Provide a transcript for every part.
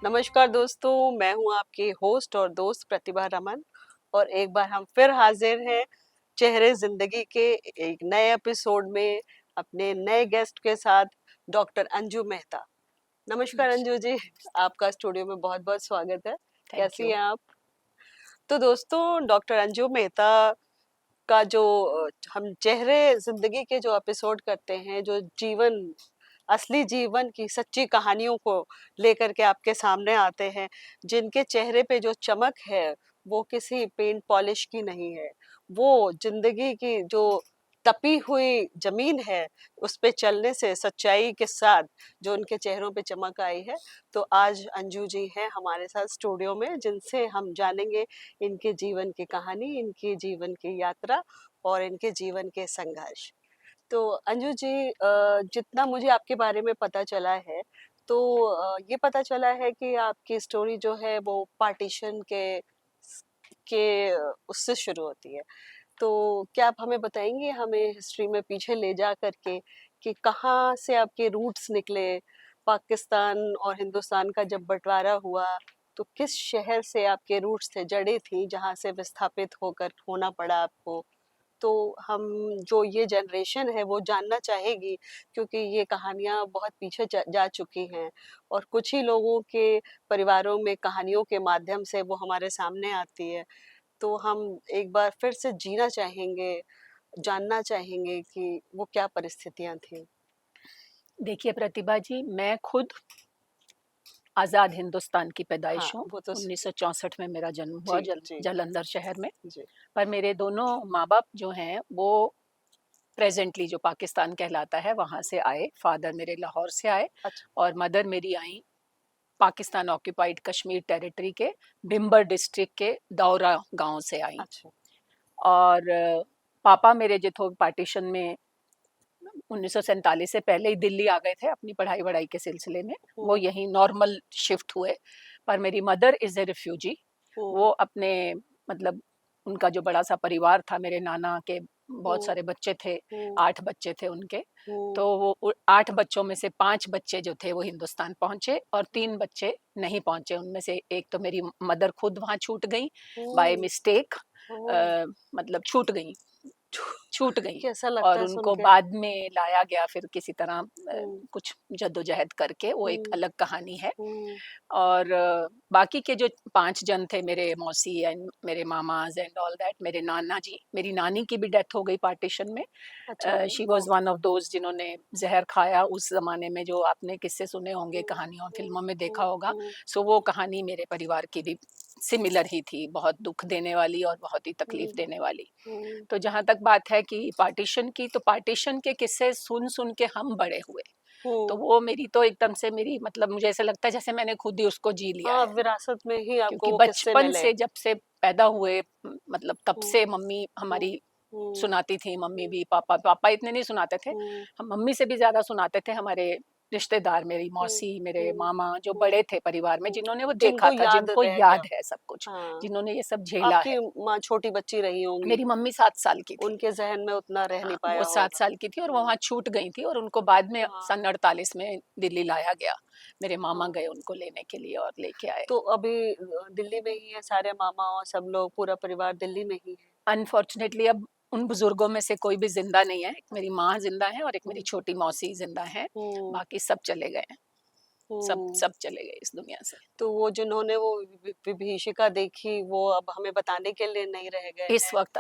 नमस्कार दोस्तों, मैं हूं आपकी होस्ट और दोस्त प्रतिभा रमन। और एक बार हम फिर हाजिर हैं चेहरे जिंदगी के एक नए एपिसोड में अपने नए गेस्ट के साथ, डॉक्टर अंजू मेहता। नमस्कार अंजू जी, आपका स्टूडियो में बहुत बहुत स्वागत है। थैंक कैसी यू। हैं आप? तो दोस्तों, डॉक्टर अंजू मेहता का जो हम चेहरे जिंदगी के जो एपिसोड करते हैं, जो जीवन, असली जीवन की सच्ची कहानियों को लेकर के आपके सामने आते हैं, जिनके चेहरे पे जो चमक है वो किसी पेंट पॉलिश की नहीं है, वो जिंदगी की जो तपी हुई जमीन है उस पे चलने से सच्चाई के साथ जो उनके चेहरों पे चमक आई है। तो आज अंजू जी हैं हमारे साथ स्टूडियो में, जिनसे हम जानेंगे इनके जीवन की कहानी, इनके जीवन की यात्रा और इनके जीवन के संघर्ष। तो अंजू जी, जितना मुझे आपके बारे में पता चला है, तो ये पता चला है कि आपकी स्टोरी जो है वो पार्टीशन के उससे शुरू होती है। तो क्या आप हमें बताएंगे, हमें हिस्ट्री में पीछे ले जा करके, कि कहाँ से आपके रूट्स निकले? पाकिस्तान और हिंदुस्तान का जब बंटवारा हुआ तो किस शहर से आपके रूट्स थे, जड़ें थी, जहाँ से विस्थापित होकर होना पड़ा आपको? तो हम, जो ये जनरेशन है वो जानना चाहेगी, क्योंकि ये कहानियाँ बहुत पीछे जा चुकी हैं और कुछ ही लोगों के परिवारों में कहानियों के माध्यम से वो हमारे सामने आती है। तो हम एक बार फिर से जीना चाहेंगे, जानना चाहेंगे कि वो क्या परिस्थितियाँ थी। देखिए प्रतिभा जी, मैं खुद आज़ाद हिंदुस्तान की हाँ, पैदाइश हूँ। वो तो 1964 में मेरा जन्म हुआ जी, जी, जालंधर शहर में। जी। पर मेरे दोनों माँ-बाप जो हैं वो प्रेज़ेंटली जो पाकिस्तान कहलाता है वहाँ से आए। फ़ादर मेरे लाहौर से आए अच्छा, और मदर मेरी आई पाकिस्तान ऑक्युपाइड कश्मीर टेरिटरी के भिम्बर डिस्ट्रिक्ट के दौरा गाँव से आई। अच्छा। और पापा मेरे जो थे पार्टीशन में 1947 से पहले ही दिल्ली आ गए थे अपनी पढ़ाई-वढ़ाई के सिलसिले में। वो हुँ, यहीं नॉर्मल शिफ्ट हुए। पर मेरी मदर इज़ अ रिफ्यूजी। हुँ, वो अपने मतलब उनका जो बड़ा-सा परिवार था, मेरे नाना के बहुत हुँ, सारे बच्चे थे, हुँ, 8 बच्चे थे उनके। हुँ, तो वो 8 बच्चों में से 5 बच्चे जो थे वो हिंदुस्तान पहुँचे और 3 बच्चे नहीं पहुँचे। उनमें से एक तो मेरी मदर खुद वहाँ छूट गईं बाय हुँ, मिस्टेक। ओह! मतलब छूट गईं। छूट गईं कैसा लगता और है सुन उनको के? बाद में लाया गया फिर किसी तरह हुँ, कुछ जद्दोजहद करके, वो एक हुँ, अलग कहानी है। हुँ, और बाकी के जो 5 जन थे, मेरे मौसी एंड मेरे मामाज़ एंड ऑल दैट, मेरे नाना जी, मेरी नानी की भी डेथ हो गई पार्टीशन में। अच्छा, she oh! Was one of those जिन्होंने ज़हर खाया उस ज़माने में, जो आपने किस्से सुने होंगे, हुँ, कहानियों, हुँ, फ़िल्मों में देखा हुँ, होगा। हुँ, सो वो कहानी मेरे परिवार की भी सिमिलर ही थी, बहुत दुःख देने वाली और बहुत ही तकलीफ़ हुँ, देने वाली। हुँ, तो जहाँ तक बात है कि पार्टीशन की, तो पार्टीशन के किस्से सुन-सुन के हम बड़े हुए। तो हुँ। वो मेरी तो एकदम से मेरी मतलब मुझे ऐसा लगता है जैसे मैंने खुद ही उसको जी लिया हाँ, है। विरासत में ही आपको क्योंकि वो किस्से बचपन मिले। से जब से पैदा हुए मतलब तब हुँ, से मम्मी हुँ, हमारी हुँ, सुनाती थी, मम्मी हुँ, भी, पापा पापा इतने नहीं सुनाते थे। हुँ, हम मम्मी से भी ज़्यादा सुनाते थे हमारे रिश्तेदार, मेरी हुँ, मौसी, मेरे हुँ, मामा जो हुँ, बड़े थे परिवार में, हुँ। जिन्होंने वो देखा जिनको था, याद जिनको रह गया। याद है सब कुछ, हाँ, जिन्होंने ये सब झेला आपकी है। माँ छोटी बच्ची रही होंगी, मेरी मम्मी 7 साल की थी। उनके ज़हन में उतना रह हाँ, नहीं वो पाया 7 होगा। साल की थी और वो हुँ, वहाँ छूट गई थी और उनको बाद में हाँ, सन 48 में दिल्ली लाया गया। मेरे मामा हाँ। गए उनको लेने के लिए और लेके आए। तो अभी दिल्ली में ही है सारे मामा और सब लोग, पूरा परिवार दिल्ली में ही है? अनफॉर्चुनेटली अब उन बुजुर्गों में से कोई भी ज़िंदा नहीं है। एक मेरी माँ ज़िंदा है और एक मेरी हुँ, छोटी मौसी ज़िंदा हैं। हुँ, बाकी सब चले गए हैं। सब हुँ। सब चले गए इस दुनिया से। तो वो जिन्होंने वो विभीषिका देखी, वो अब हमें बताने के लिए नहीं रह गए इस हैं। वक़्त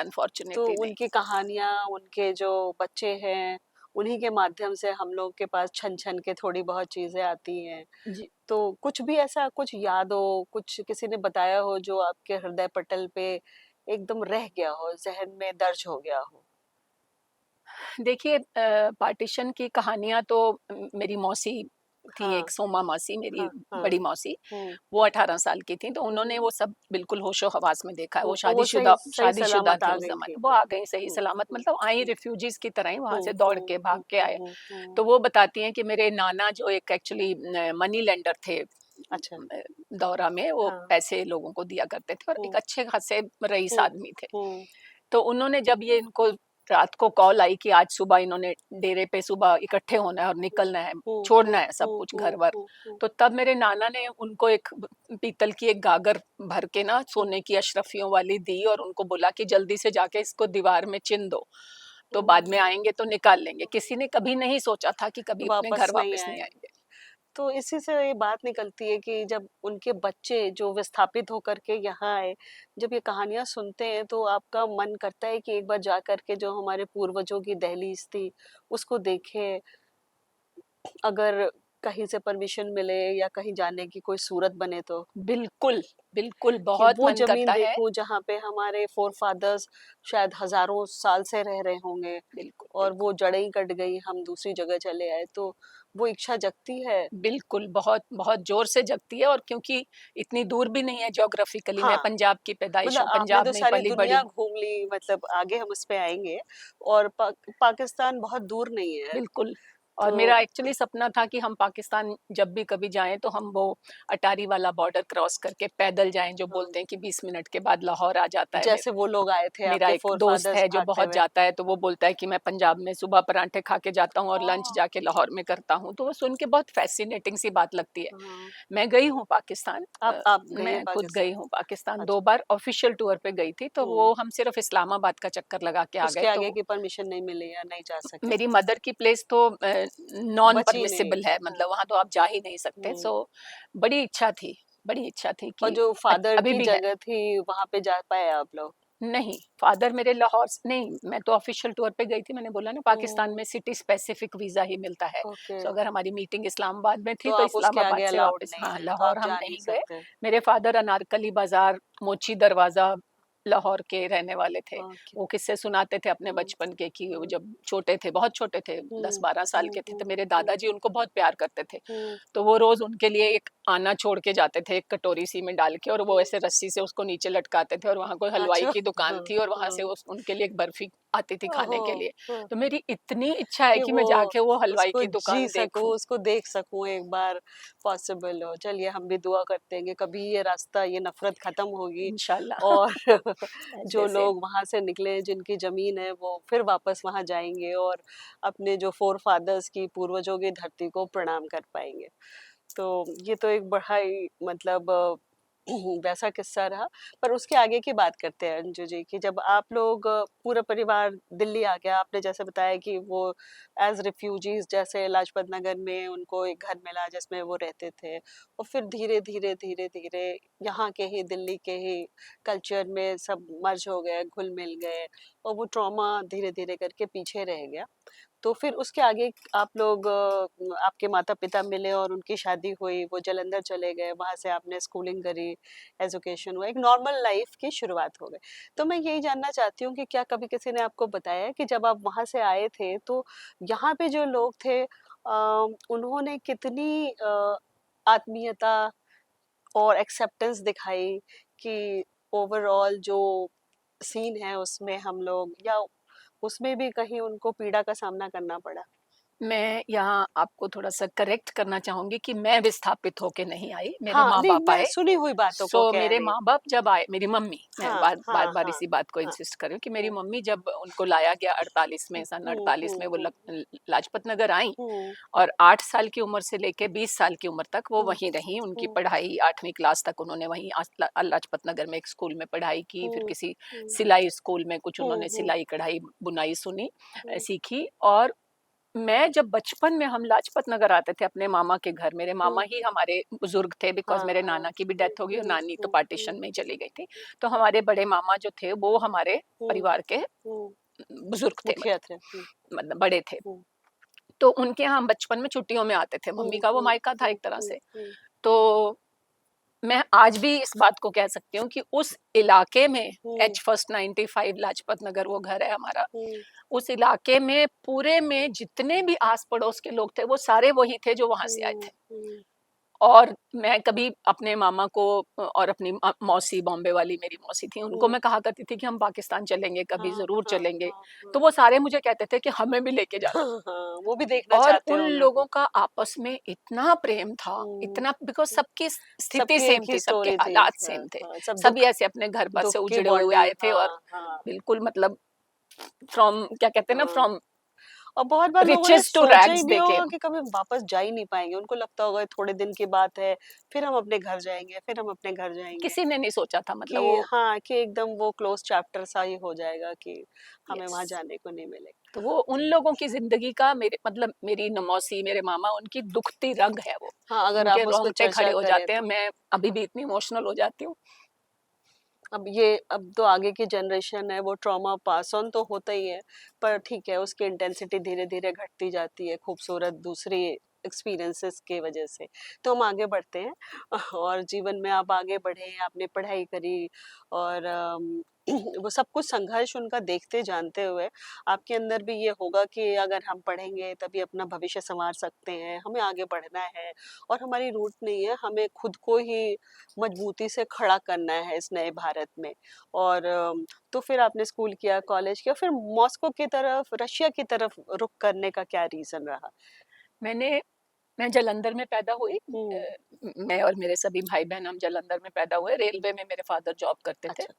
तो अनफॉर्चुनेटली नहीं। उनकी कहानियाँ, उनके जो बच्चे हैं, उन्हीं के माध्यम से हम लोग के पास छन-छन के थोड़ी बहुत चीज़ें आती हैं। जी। तो कुछ भी ऐसा कुछ याद हो, कुछ किसी ने बताया हो जो आपके हृदय पटल पे एकदम रह गया हो, ज़हन में दर्ज हो गया हो? देखिए पार्टीशन की कहानियाँ तो मेरी मौसी थी, हाँ, एक सोमा मौसी, मेरी हाँ, हाँ। बड़ी मौसी, हुँ, वो 18 साल की थीं, तो उन्होंने हुँ, वो सब बिल्कुल होशो-हवास में देखा है। वो हुँ। और वो सही सही शादीशुदा सलामत थे आ उस गई थी। ज़माने, वो आ गईं सही हुँ, सलामत, हुँ, मतलब आई हुँ, रिफ्यूजीज़ की तरह ही, वहाँ हुँ, से दौड़ हुँ, के, भाग हुँ, के हुँ, आए। हुँ, हुँ। तो वो बताती हैं कि मेरे नाना जो एक एक्चुअली मनी लेंडर थे, अच्छा, दौरा में वो हाँ। पैसे लोगों को दिया करते थे और एक हुँ, अच्छे खासे रईस हुँ, आदमी थे। हुँ, तो उन्होंने जब ये इनको रात को कॉल आई कि आज सुबह इन्होंने डेरे पे सुबह इकट्ठे होना है और निकलना है, छोड़ना है सब कुछ घर वर। तो तब मेरे नाना ने उनको एक पीतल की एक गागर भर के ना सोने की अशरफियों वाली दी और उनको बोला कि जल्दी से जाके इसको दीवार में चिन दो, तो बाद में आएंगे तो निकाल लेंगे। किसी ने कभी नहीं सोचा था कि कभी अपने घर वापस नहीं आएंगे। तो इसी से ये बात निकलती है कि जब उनके बच्चे जो विस्थापित होकर के यहाँ आए, जब ये कहानियाँ सुनते हैं तो आपका मन करता है कि एक बार जा कर के जो हमारे पूर्वजों की दहलीज थी उसको देखें। अगर कहीं से परमिशन मिले या कहीं जाने की कोई सूरत बने तो बिल्कुल बिल्कुल कि बहुत वो मन जमीन करता है। देखूं जहाँ पे हमारे फोर फादर्स शायद हजारों साल से रह रहे होंगे बिल्कुल और बिल्कुल वो जड़ें ही कट गई, हम दूसरी जगह चले आए, तो वो इच्छा जगती है। बिल्कुल बहुत बहुत जोर से जगती है। और क्योंकि इतनी दूर भी नहीं है ज्योग्राफिकली, मैं हाँ, पंजाब की पैदाइश मतलब हूँ, आपने पंजाब तो में सारी पली दुनिया बड़ी। घूम ली, मतलब आगे हम उस पे आएंगे। और पाकिस्तान बहुत दूर नहीं है। बिल्कुल। और तो मेरा एक्चुअली सपना था कि हम पाकिस्तान जब भी कभी जाएं तो हम वो अटारी वाला बॉर्डर क्रॉस करके पैदल जाएं, जो हाँ, बोलते हैं कि 20 मिनट के बाद लाहौर आ जाता है। जैसे वो लोग आए थे मेरा आपके एक फोर दोस्त फादर्स है जो भागते बहुत हुए। जाता है, तो वो बोलता है कि मैं पंजाब में सुबह परांठे खा के जाता हूँ और लंच हाँ, जाके लाहौर में करता हूँ। तो वो सुन के बहुत फैसिनेटिंग सी बात लगती है। हाँ, मैं गई हूँ पाकिस्तान, आप गए हैं मैं खुद गई पाकिस्तान? हूँ पाकिस्तान, 2 अच्छा। बार ऑफिशियल टूर पे गई थी। तो वो हम सिर्फ इस्लामाबाद का चक्कर लगा के आ उसके गए। आगे तो की परमिशन नहीं मिली या नहीं जा सके? मेरी मदर की प्लेस तो नॉन बची नहीं। परमिसिबल है, हाँ। मतलब वहाँ तो आप जा ही नहीं सकते। हम्म। सो बड़ी इच्छा थी, बड़ी इच्छा थी और कि जो फादर अभी की भी है। जगह थी वहां पे जा पाए आप लोग? नहीं, फादर मेरे लाहौर नहीं, मैं तो ऑफिशियल टूर पे गई थी। मैंने बोला ना, पाकिस्तान हम्म। में सिटी स्पेसिफिक वीजा ही मिलता है। ओके। सो अगर हमारी मीटिंग इस्लामाबाद में थी तो तो आप उसके इस्लामाबाद आगे से अलाउड वापस, नहीं हाँ, है, तो लाहौर आप हम जा नहीं नहीं गए। सकते। मेरे फादर अनारकली बाजार, मोची दरवाजा लाहौर के रहने वाले थे। ओके। वो किस्से सुनाते थे अपने हम्म। बचपन के कि वो हम्म। जब छोटे थे, बहुत छोटे थे, हम्म। 10-12 साल हम्म। के थे, तो हम्म। मेरे हम्म। दादाजी उनको बहुत प्यार करते थे। हम्म। तो वो रोज उनके लिए एक आना छोड़ के जाते थे, एक कटोरी सी में डाल के, और वो हम्म। ऐसे रस्सी से उसको नीचे लटकाते थे। और वहाँ कोई हलवाई अच्छा। की दुकान हाँ। थी और वहाँ हाँ। से उनके लिए एक बर्फी आती थी खाने ओहो। के लिए। हाँ। तो मेरी इतनी इच्छा है कि कि वो मैं जाके वो हलवाई उसको की जी दुकान सकूं, देखूं। उसको देख सकूं एक बार, पॉसिबल हो। चलिए हम भी दुआ करते हैं कि कभी ये रास्ता, ये नफरत खत्म होगी इंशाल्लाह। और जो ऐसे से लोग वहां से निकले, जिनकी जमीन है, वो फिर वापस वहां जाएंगे और अपने जो फोर फादर्स की, पूर्वजों की धरती को प्रणाम कर पाएंगे। तो ये तो एक बड़ा ही मतलब वैसा किस्सा रहा। पर उसके आगे की बात करते हैं अंजू जी, कि जब आप लोग पूरा परिवार दिल्ली आ गया, आपने जैसे बताया कि वो एज रिफ्यूजीज जैसे लाजपत नगर में उनको एक घर मिला जिसमें वो रहते थे, और फिर धीरे धीरे धीरे धीरे यहाँ के ही, दिल्ली के ही कल्चर में सब मर्ज हो गए, घुल मिल गए, और वो ट्रॉमा धीरे धीरे करके पीछे रह गया। तो फिर उसके आगे आप लोग आपके माता-पिता मिले और उनकी शादी हुई, वो जालंधर चले गए, वहाँ से आपने स्कूलिंग करी, एजुकेशन हुआ, एक नॉर्मल लाइफ की शुरुआत हो गई। तो मैं यही जानना चाहती हूँ कि क्या कभी किसी ने आपको बताया कि जब आप वहाँ से आए थे तो यहाँ पे जो लोग थे उन्होंने कितनी आत्मीयता और एक्सेप्टेंस दिखाई कि ओवरऑल जो सीन है उसमें हम लोग, या उसमें भी कहीं उनको पीड़ा का सामना करना पड़ा? मैं यहाँ आपको थोड़ा-सा करेक्ट करना चाहूँगी कि मैं विस्थापित होके नहीं आई, मेरे हाँ, नहीं, माँ-बाप मैं आए। सुनी हुई बातों को सो कह मेरे रही हूँ। माँ-बाप जब आए, मेरी मम्मी, मैं हाँ, हाँ, बार-बार हाँ, इसी बात को हाँ। इंसिस्ट कर रही हूँ कि मेरी हुँ, मम्मी जब उनको लाया गया 48 में, सन हुँ, 48 में हुँ, वो हुँ, लाजपत नगर आईं, हुँ, और 8 साल की उम्र से लेके 20 साल की उम्र तक वो हुँ, वहीं रहीं। उनकी हुँ, पढ़ाई 8वीं क्लास तक उन्होंने वहीं लाजपत नगर में एक स्कूल में पढ़ाई की। फिर हुँ, किसी हुँ, सिलाई स्कूल में कुछ हुँ, उन्होंने हुँ, सिलाई, कढ़ाई, बुनाई हुँ, सीखी। और मैं जब बचपन में हम लाजपत नगर आते थे अपने मामा के घर, मेरे मामा हुँ, ही हमारे बुजुर्ग थे, बिकॉज हाँ, मेरे हाँ, नाना की भी हुँ, डेथ हो गई और हुँ, नानी तो हुँ, हुँ, पार्टीशन में ही चली गई थी। तो हमारे बड़े मामा जो थे वो हमारे हुँ, परिवार के हुँ, बुजुर्ग थे, मुखिया थे। हुँ, मतलब बड़े थे। हुँ, तो उनके यहाँ हम बचपन में छुट्टियों में आते थे, मम्मी हुँ, का वो हुँ, मायका था हुँ, एक तरह हुँ, से। हुँ, तो मैं आज भी इस बात को कह सकती हूँ कि उस इलाके में, हुँ, एच फर्स्ट 95 लाजपत नगर वो घर है हमारा, हुँ, उस इलाके में पूरे में जितने भी आस पड़ोस के लोग थे वो सारे वही थे जो वहां से आए हुँ, थे। हुँ, और मैं कभी अपने मामा को और अपनी मौसी, बॉम्बे वाली मेरी मौसी थी, उनको हुँ, मैं कहा करती थी कि हम पाकिस्तान चलेंगे, कभी हाँ, ज़रूर हाँ, चलेंगे। हाँ, हाँ, तो वो सारे मुझे कहते थे कि हमें भी लेके जा लो। हाँ, हाँ, वो भी देखना और चाहते उन होंगे। लोगों का आपस में इतना प्रेम था, हुँ, इतना, बिकॉज़ हुँ, सबकी स्थिति सबकी सेम एक ही थी, सबके स्टोरी थी। हालात हाँ, सेम थे। हाँ, सब सभी दुःख ऐसे अपने घर-बर दुःख से की उजड़े हुए आए बॉन्डिंग। थे और हाँ, हाँ। बिल्कुल मतलब फ्रॉम क्या कहते हैं ना, हाँ। फ्रॉम और बहुत बार लोगों ने रिचेस टू सोचा ही रैग्स नहीं दे के। होगा कि कभी वापस जा ही नहीं पाएंगे, उनको लगता होगा थोड़े दिन की बात है, फिर हम अपने घर जाएंगे, फिर हम अपने घर जाएंगे, किसी ने नहीं सोचा था, कि मतलब वो, हाँ, कि एकदम वो क्लोज चैप्टर सा ही हो जाएगा कि हमें यस। वहां जाने को नहीं मिलेगा। तो वो उन लोगों की जिंदगी का, मेरे मतलब मेरी मौसी, मेरे मामा, उनकी दुखती रग है वो, हाँ, अगर उनके आप उस पर रोंगटे खड़े चर्चा हो करें जाते हैं। तो मैं अभी भी इतनी इमोशनल हो जाती हूँ। अब तो आगे की जनरेशन है, वो ट्रॉमा पास ऑन तो होता ही है, पर ठीक है, उसकी इंटेंसिटी धीरे धीरे घटती जाती है खूबसूरत दूसरी एक्सपीरियंसेस की वजह से। तो हम आगे बढ़ते हैं और जीवन में आप आगे बढ़े, आपने पढ़ाई करी और वो सब कुछ संघर्ष उनका देखते जानते हुए आपके अंदर भी ये होगा कि अगर हम पढ़ेंगे तभी अपना भविष्य संवार सकते हैं, हमें आगे बढ़ना है और हमारी रूट नहीं है, हमें खुद को ही मजबूती से खड़ा करना है इस नए भारत में। और तो फिर आपने स्कूल किया, कॉलेज किया, फिर मॉस्को की तरफ, रशिया की तरफ रुख करने का क्या रीजन रहा? मैंने मैं जालंधर में पैदा हुई। हम्म। मैं और मेरे सभी भाई बहन हम जालंधर में पैदा हुए। रेलवे में मेरे फादर जॉब करते थे अच्छा।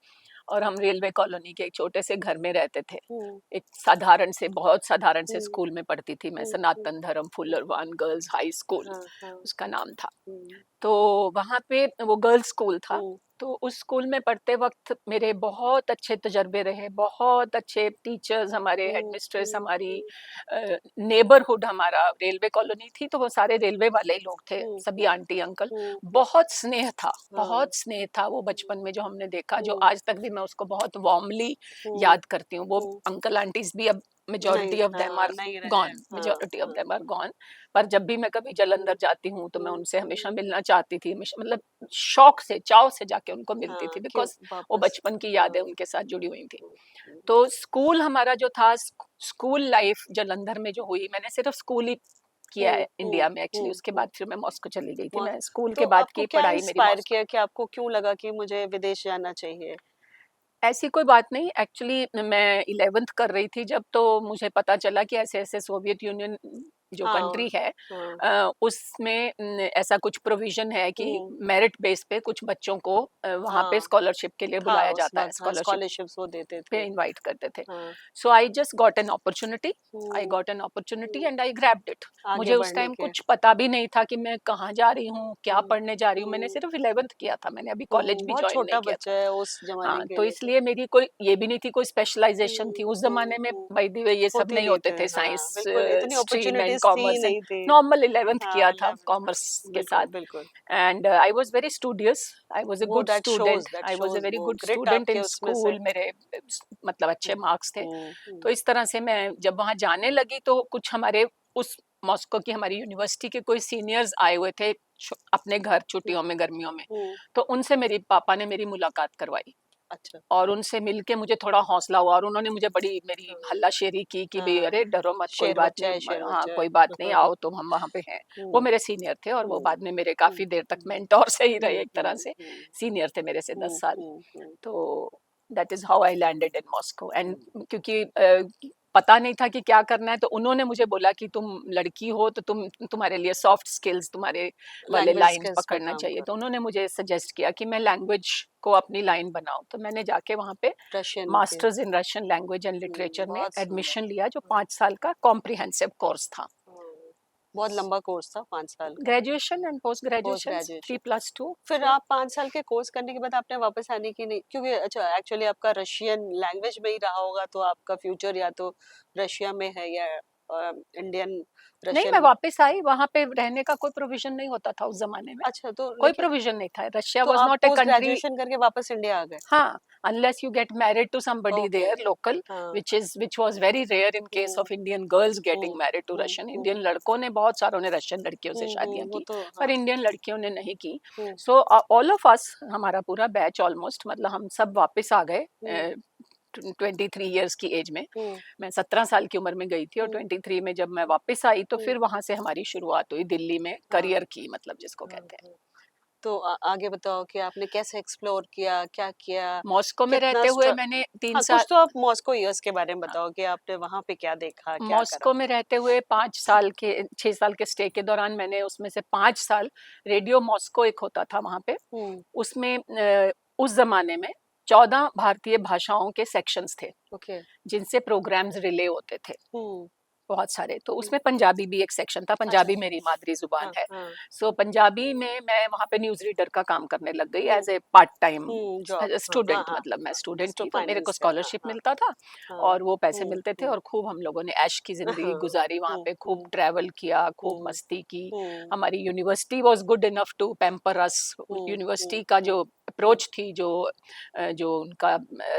और हम रेलवे कॉलोनी के एक छोटे से घर में रहते थे। हम्म। एक साधारण से, बहुत साधारण से हम्म। स्कूल में पढ़ती थी मैं, हम्म। सनातन धर्म फुल्लरवान गर्ल्स हाई स्कूल हाँ, हाँ। उसका नाम था। हम्म। तो वहाँ पे वो गर्ल्स स्कूल था। हम्म। तो उस स्कूल में पढ़ते वक़्त मेरे बहुत अच्छे तजुर्बे रहे, बहुत अच्छे टीचर्स, हमारे हम्म। हेडमिस्ट्रेस, हम्म। हमारी नेबरहुड, हमारा रेलवे कॉलोनी थी तो वो सारे रेलवे वाले ही लोग थे, हम्म। सभी आंटी अंकल। हम्म। बहुत स्नेह था, हाँ। बहुत स्नेह था वो बचपन में जो हमने देखा, जो हम्म। आज तक भी मैं उसको बहुत वार्मली हम्म। याद करती हूँ। वो हम्म। अंकल आंटीज़ भी अब नहीं, मेजॉरिटी ऑफ देम हाँ, आर नहीं रहे। गॉन, हाँ, मेजॉरिटी ऑफ हाँ। Them are gone. पर जब भी मैं कभी जालंधर हम्म। जाती हूँ तो मैं हम्म। उनसे हमेशा मिलना चाहती थी, हमेशा मतलब शौक से, चाव से जाके उनको मिलती हाँ, थी, क्यों बिकॉज़ वो वापस। बचपन की हाँ। यादें उनके साथ जुड़ी हुई थी। हम्म। हम्म। तो स्कूल हमारा जो था, स्कूल लाइफ जालंधर में जो हुई, मैंने सिर्फ स्कूल ही किया हम्म। है हम्म। इंडिया में एक्चुअली। उसके हम्म। बाद फिर मैं मॉस्को चली गई थी। मॉस मैं स्कूल तो के बाद आपको की क्या पढ़ाई मेरी इंस्पायर मॉस्को। किया कि आपको क्यों लगा कि मुझे विदेश जाना चाहिए? ऐसी कोई बात नहीं, एक्चुअली मैं 11th कर रही थी जब, तो मुझे पता चला कि ऐसे-ऐसे सोवियत यूनियन जो हाँ। कंट्री है, हाँ। उसमें ऐसा कुछ प्रोविज़न है कि हम्म। मेरिट बेस पे कुछ बच्चों को वहाँ पे हाँ, स्कॉलरशिप के लिए था बुलाया उस जाता है, वक्त। हाँ, स्कॉलरशिप स्कॉलरशिप्स वो देते पे थे। इनवाइट करते थे। हाँ। So I just got an opportunity, I hmm. Got an opportunity hmm. And I grabbed it. आगे मुझे उस बढ़ने टाइम के। कुछ पता भी नहीं था कि मैं कहाँ जा रही हूँ, क्या हम्म। पढ़ने जा रही हूँ। मैंने हम्म। सिर्फ 11th किया था, मैंने अभी कॉलेज भी बहुत जॉइन नहीं छोटा किया था। बच्चा है उस जमाने हाँ, के तो लिए तो। इसलिए मेरी कोई ये भी नहीं थी, कोई स्पेशलाइज़ेशन थी। हम्म। उस हम्म। ज़माने में बाय द वे ये सब होती नहीं नहीं होते थे। थे, हाँ, साइंस बिल्कुल इतनी स्ट्रीम एंड अपॉर्चुनिटीज थी कॉमर्स एंड नहीं थी। नॉर्मल 11th किया हाँ, था 11th कॉमर्स क्लास, के साथ। बिल्कुल, बिल्कुल। And I was very studious, I was a वो good student, that I was a shows very वो गुड ग्रिट स्टूडेंट आपके इन उसमें से। स्कूल। मेरे मतलब अच्छे हुँ, मार्क्स थे। हुँ, हुँ, तो इस तरह से मैं जब वहाँ जाने लगी तो कुछ हमारे उस मॉस्को की हमारी यूनिवर्सिटी के कोई सीनियर्स आए हुए थे अपने घर हुँ, छुट्टियों में, गर्मियों में। हुँ। तो उनसे मेरी पापा ने मेरी मुलाकात करवाई अच्छा। और उनसे मिलके मुझे थोड़ा हौसला हुआ और उन्होंने मुझे बड़ी मेरी हाँ, हल्लाशेरी की कि भई हाँ। अरे डरो मत, कोई शेर बात बच्चा नहीं, है, शेर हाँ, बच्चा है। कोई बात नहीं, आओ तुम, हम वहाँ पे हैं। वो हुँ, मेरे सीनियर थे और वो हुँ, बाद में मेरे हुँ, काफ़ी देर तक हुँ, मेंटोर से ही रहे हुँ, एक तरह हुँ, से, हुँ, सीनियर थे मेरे से हुँ, 10 साल। हुँ, हुँ, तो that is how I landed in Moscow. And hmm. क्योंकि पता नहीं था कि क्या करना है, तो उन्होंने मुझे बोला कि तुम लड़की हो तो तुम्हारे लिए सॉफ्ट स्किल्स, तुम्हारे वाले लैंग्वेज लाइन्स स्किल्स पे पकड़ना काम चाहिए। तो करो। उन्होंने मुझे सजेस्ट किया कि मैं लैंग्वेज को अपनी लाइन बनाऊँ। तो मैंने जाके वहाँ पे रशियन के। Masters in Russian language and literature में बहुत सुंदर। एडमिशन लिया, जो 5 साल का कॉम्प्रिहेंसिव कोर्स था। हाँ, बहुत लंबा कोर्स था 5 साल का। Graduation and post post graduation graduation. 3+2। फिर तो आप 5 साल के कोर्स करने के बाद आपने वापस आने की नहीं, क्योंकि अच्छा एक्चुअली आपका रशियन लैंग्वेज में ही रहा होगा, तो आपका फ्यूचर या तो रशिया में है या इंडियन नहीं, मैं रशियन। वापस आई, वहाँ पे रहने का कोई प्रोविज़न नहीं होता था उस ज़माने में। अच्छा, तो कोई लेकिन प्रोविज़न नहीं था। रशिया तो वाज़ आप not a post country. Graduation करके वापस इंडिया आ गए? हाँ, unless you get married to somebody okay, there okay. local, हाँ। which was very rare in case hmm, of Indian girls hmm, getting married to hmm, Russian। Hmm, Indian लड़कों ने, बहुत सारों ने रशियन लड़कियों से शादियाँ वो की, तो पर हाँ। इंडियन लड़कियों ने नहीं की। हुँ, सो ऑल ऑफ अस, हमारा पूरा बैच ऑलमोस्ट, मतलब हम सब वापस आ गए हुँ, 23 इयर्स की एज में। हुँ, मैं 17 साल की उम्र में गई थी और हुँ, 23 में जब मैं वापस आई तो हुँ। फिर वहाँ से हमारी शुरुआत हुई दिल्ली में हाँ, करियर की, मतलब जिसको हाँ, कहते हैं। हाँ। तो आगे बताओ कि आपने कैसे एक्सप्लोर किया, क्या किया? मॉस्को में कितना रहते हुए स्ट्र मैंने 3 हाँ, साल, कुछ तो आप मॉस्को ईयर्स के बारे में बताओ कि आपने वहाँ पे क्या देखा, क्या करा? मॉस्को में रहते हुए 5 साल के, 6 साल के स्टे के दौरान मैंने उसमें से 5 साल, रेडियो मॉस्को एक होता था वहाँ पे, हुँ, उसमें उस ज़माने में 14 भारतीय भाषाओं के सेक्शंस थे, ओके। जिनसे प्रोग्राम्स रिले होते थे बहुत सारे। तो उसमें पंजाबी भी एक सेक्शन था, अच्छा। पंजाबी मेरी मादरी जुबान है। सो पंजाबी में मैं वहाँ पे न्यूज़ रीडर का काम करने लग गई as a part time job. Student, मतलब मैं स्टूडेंट थी तो मेरे को फाइनेंस पे। स्कॉलरशिप मिलता था और वो पैसे मिलते थे, और खूब हम लोगों ने ऐश की जिंदगी गुजारी वहाँ पे, खूब ट्रैवल किया, खूब मस्ती की। हमारी university was good enough to pamper us. University का जो अप्रोच थी, जो उनका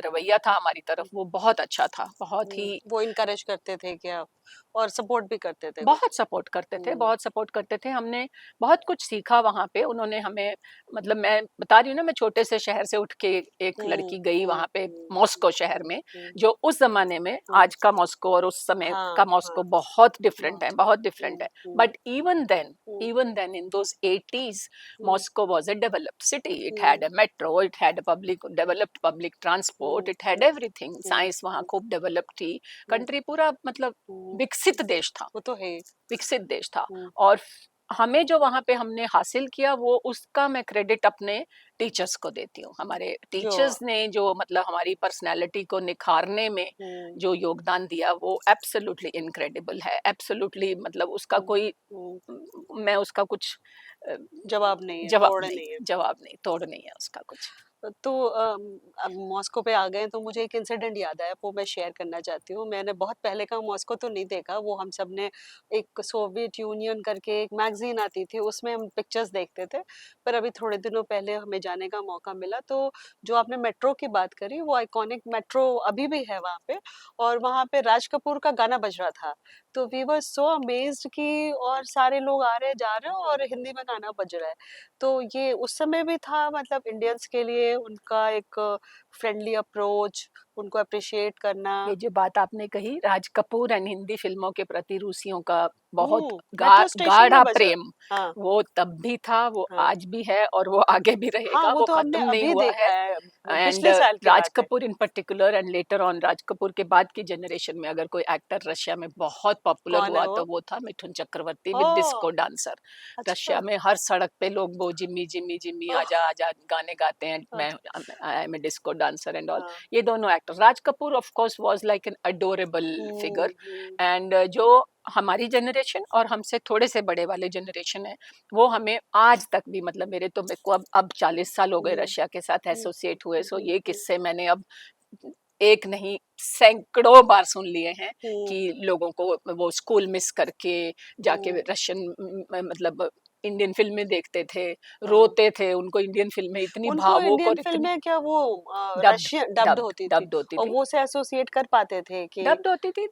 रवैया था हमारी तरफ, वो बहुत अच्छा था, बहुत ही। वो इनकरेज करते थे क्या, और सपोर्ट भी करते थे? बहुत सपोर्ट करते थे, बहुत सपोर्ट करते थे। हमने बहुत कुछ सीखा वहाँ पे। उन्होंने हमें, मतलब मैं बता रही हूँ ना, मैं छोटे से शहर से उठ के एक लड़की गई वहाँ पे मॉस्को शहर में, जो उस जमाने में आज का मॉस्को और उस समय का मॉस्को बहुत डिफरेंट है, बहुत डिफरेंट है। But even then in those 80s, Moscow was a developed city. It had a metro, it had a developed public transport, it had everything. Science वहाँ खूब डेवलप थी, कंट्री पूरा मतलब विकसित देश था, वो तो है, विकसित देश था। और हमें जो वहाँ पे हमने हासिल किया, वो उसका मैं क्रेडिट अपने टीचर्स को देती हूँ। हमारे टीचर्स ने जो मतलब हमारी पर्सनालिटी को निखारने में जो योगदान दिया, वो एब्सोल्युटली इनक्रेडिबल है, एब्सोल्युटली, मतलब उसका कोई, मैं उसका कुछ जवाब नहीं है, तोड़ नहीं है उसका कुछ। तो अब मॉस्को पे आ गए तो मुझे एक इंसिडेंट याद आया, वो मैं शेयर करना चाहती हूँ। मैंने बहुत पहले का मॉस्को तो नहीं देखा, वो हम सब ने एक सोवियत यूनियन करके एक मैगजीन आती थी, उसमें हम पिक्चर्स देखते थे। पर अभी थोड़े दिनों पहले हमें जाने का मौका मिला, तो जो आपने मेट्रो की बात करी, वो आइकॉनिक मेट्रो अभी भी है वहाँ पे, और वहाँ पे राज कपूर का गाना बज रहा था। तो वी वर सो अमेज्ड कि, और सारे लोग आ रहे जा रहे और हिंदी में गाना बज रहा है। तो ये उस समय भी था, मतलब इंडियंस के लिए उनका एक फ्रेंडली अप्रोच, उनको अप्रिशिएट करना। ये जो बात आपने कही, राज कपूर एंड हिंदी फिल्मों के प्रति रूसियों का बहुत मेट्रो स्टेशन गाढ़ा में बजा। प्रेम, वो तब भी था, वो आज भी है, और वो आगे भी हाँ, रहेगा, वो वो तो हमने खत्म नहीं अभी हुआ देखा है। है, एंड पिछले साल की राज बात है। Kapoor in particular, and later on Raj Kapoor के बाद की जनरेशन में अगर कोई एक्टर रशिया में बहुत पॉपुलर हुआ, तो वो था Mithun Chakraborty with disco dancer. Russia में हर सड़क पे लोग वो जिम्मी जिम्मी जिम्मी आजा आजा गाने गाते हैं, मैं I am a disco dancer and all. ये दोनों actor, Raj Kapoor of course was like an adorable figure. And जो हमारी जनरेशन और हमसे थोड़े से बड़े वाले जनरेशन है, वो हमें आज तक भी, मतलब मेरे को अब 40 साल हो गए रशिया के साथ एसोसिएट हुए। सो ये किस्से मैंने अब एक नहीं सैकड़ों बार सुन लिए हैं कि लोगों को वो स्कूल मिस करके जाके रशियन, मतलब इंडियन फिल्में देखते थे, रोते थे, उनको इंडियन फिल्में इतनी उनको भावुक इंडियन और इतनी फिल्में क्या, वो डब्ड रशियन डब्ड होती थी, डब्ड होती और थी, वो से एसोसिएट कर पाते थे कि डब्ड होती थी,